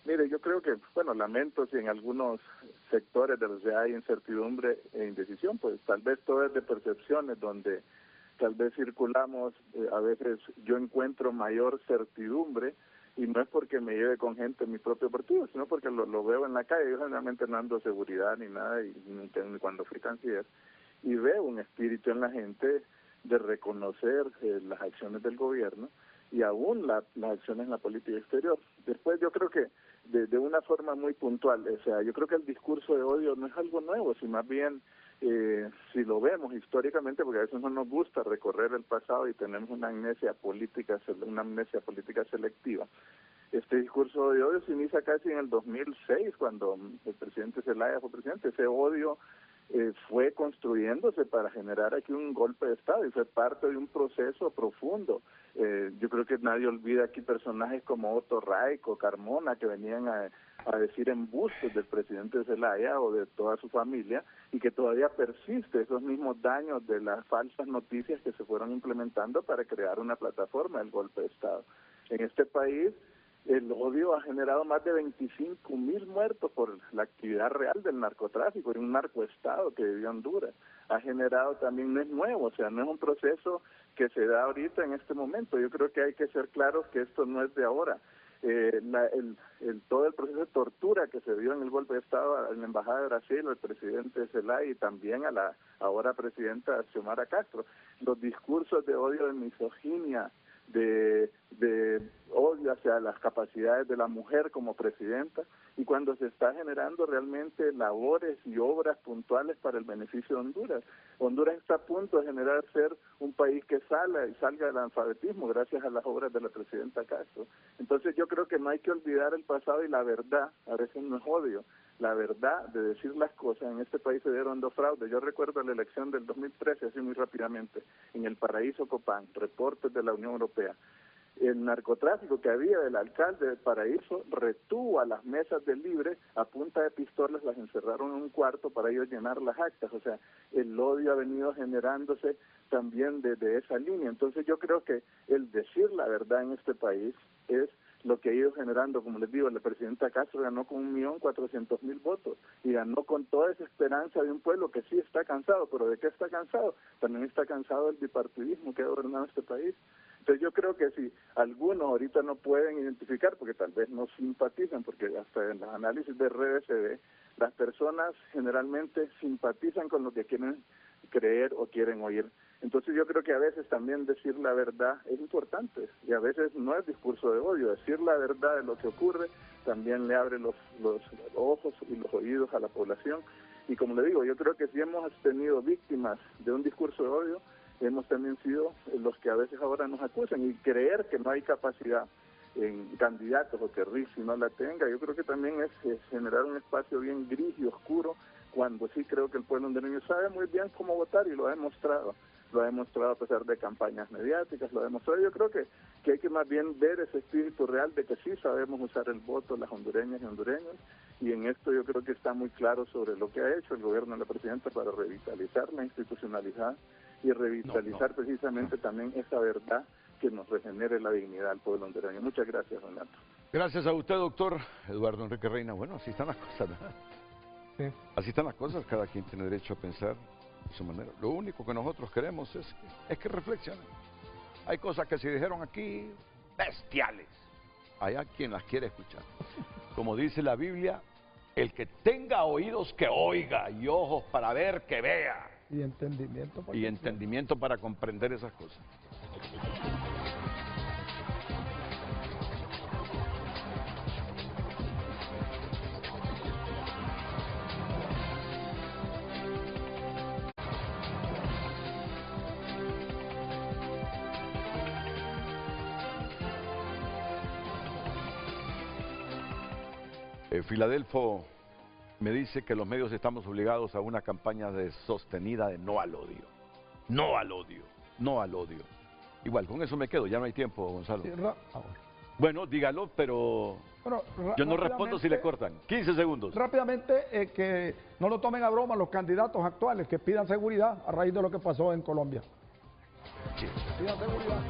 Mire, yo creo que, bueno, lamento si en algunos sectores de la sociedad hay incertidumbre e indecisión, pues tal vez todo es de percepciones, donde tal vez circulamos, a veces yo encuentro mayor certidumbre, y no es porque me lleve con gente en mi propio partido, sino porque lo veo en la calle. Yo generalmente no ando seguridad ni nada, y ni cuando fui canciller, y veo un espíritu en la gente de reconocer las acciones del gobierno y aún las acciones en la política exterior. Después yo creo que de una forma muy puntual, o sea, yo creo que el discurso de odio no es algo nuevo, sino más bien, si lo vemos históricamente, porque a veces no nos gusta recorrer el pasado y tenemos una amnesia política selectiva. Este discurso de odio se inicia casi en el 2006, cuando el presidente Zelaya fue presidente. Ese odio fue construyéndose para generar aquí un golpe de Estado y fue parte de un proceso profundo. Yo creo que nadie olvida aquí personajes como Otto Reich o Carmona, que venían a decir embustes del presidente Zelaya o de toda su familia, y que todavía persiste esos mismos daños de las falsas noticias que se fueron implementando para crear una plataforma del golpe de Estado. En este país, el odio ha generado más de 25.000 muertos por la actividad real del narcotráfico y un narcoestado que vivió Honduras. Ha generado también, no es nuevo, o sea, no es un proceso que se da ahorita en este momento. Yo creo que hay que ser claros que esto no es de ahora. Todo el proceso de tortura que se dio en el golpe de Estado en la Embajada de Brasil, al presidente Zelaya y también a la ahora presidenta Xiomara Castro, los discursos de odio, de misoginia, de odio hacia las capacidades de la mujer como presidenta, y cuando se está generando realmente labores y obras puntuales para el beneficio de Honduras. Honduras está a punto de ser un país que salga del analfabetismo gracias a las obras de la presidenta Castro. Entonces yo creo que no hay que olvidar el pasado y la verdad, a veces no es odio, la verdad de decir las cosas. En este país se dieron 2 fraudes. Yo recuerdo la elección del 2013, así muy rápidamente, en el Paraíso Copán, reportes de la Unión Europea. El narcotráfico que había del alcalde del Paraíso retuvo a las mesas del Libre a punta de pistolas, las encerraron en un cuarto para ellos llenar las actas. O sea, el odio ha venido generándose también desde esa línea. Entonces yo creo que el decir la verdad en este país es lo que ha ido generando. Como les digo, la presidenta Castro ganó con 1.400.000 votos y ganó con toda esa esperanza de un pueblo que sí está cansado. ¿Pero de qué está cansado? También está cansado del bipartidismo que ha gobernado este país. Entonces yo creo que si algunos ahorita no pueden identificar, porque tal vez no simpatizan, porque hasta en los análisis de redes se ve, las personas generalmente simpatizan con lo que quieren creer o quieren oír. Entonces yo creo que a veces también decir la verdad es importante, y a veces no es discurso de odio. Decir la verdad de lo que ocurre también le abre los ojos y los oídos a la población. Y como le digo, yo creo que si hemos tenido víctimas de un discurso de odio, hemos también sido los que a veces ahora nos acusan, y creer que no hay capacidad en candidatos o que Rizzi no la tenga, yo creo que también es generar un espacio bien gris y oscuro, cuando sí creo que el pueblo hondureño sabe muy bien cómo votar y lo ha demostrado a pesar de campañas mediáticas, lo ha demostrado. Yo creo que hay que más bien ver ese espíritu real de que sí sabemos usar el voto las hondureñas y hondureños, y en esto yo creo que está muy claro sobre lo que ha hecho el gobierno de la presidenta para revitalizar la institucionalidad y revitalizar precisamente también esa verdad que nos regenere la dignidad al pueblo hondureño. Muchas gracias, Renato. Gracias a usted, doctor Eduardo Enrique Reina. Bueno, así están las cosas, ¿verdad? Sí. Así están las cosas, cada quien tiene derecho a pensar de su manera. Lo único que nosotros queremos es que reflexionen. Hay cosas que se dijeron aquí bestiales. Hay quien las quiere escuchar. Como dice la Biblia, el que tenga oídos que oiga y ojos para ver que vea. Y entendimiento. Y entendimiento para comprender esas cosas. Filadelfo me dice que los medios estamos obligados a una campaña sostenida de no al odio. No al odio. No al odio. Igual, con eso me quedo, ya no hay tiempo, Gonzalo. Sí, bueno, dígalo, pero bueno, yo no respondo si le cortan. 15 segundos. Rápidamente, que no lo tomen a broma los candidatos actuales, que pidan seguridad a raíz de lo que pasó en Colombia. Sí. Pidan seguridad.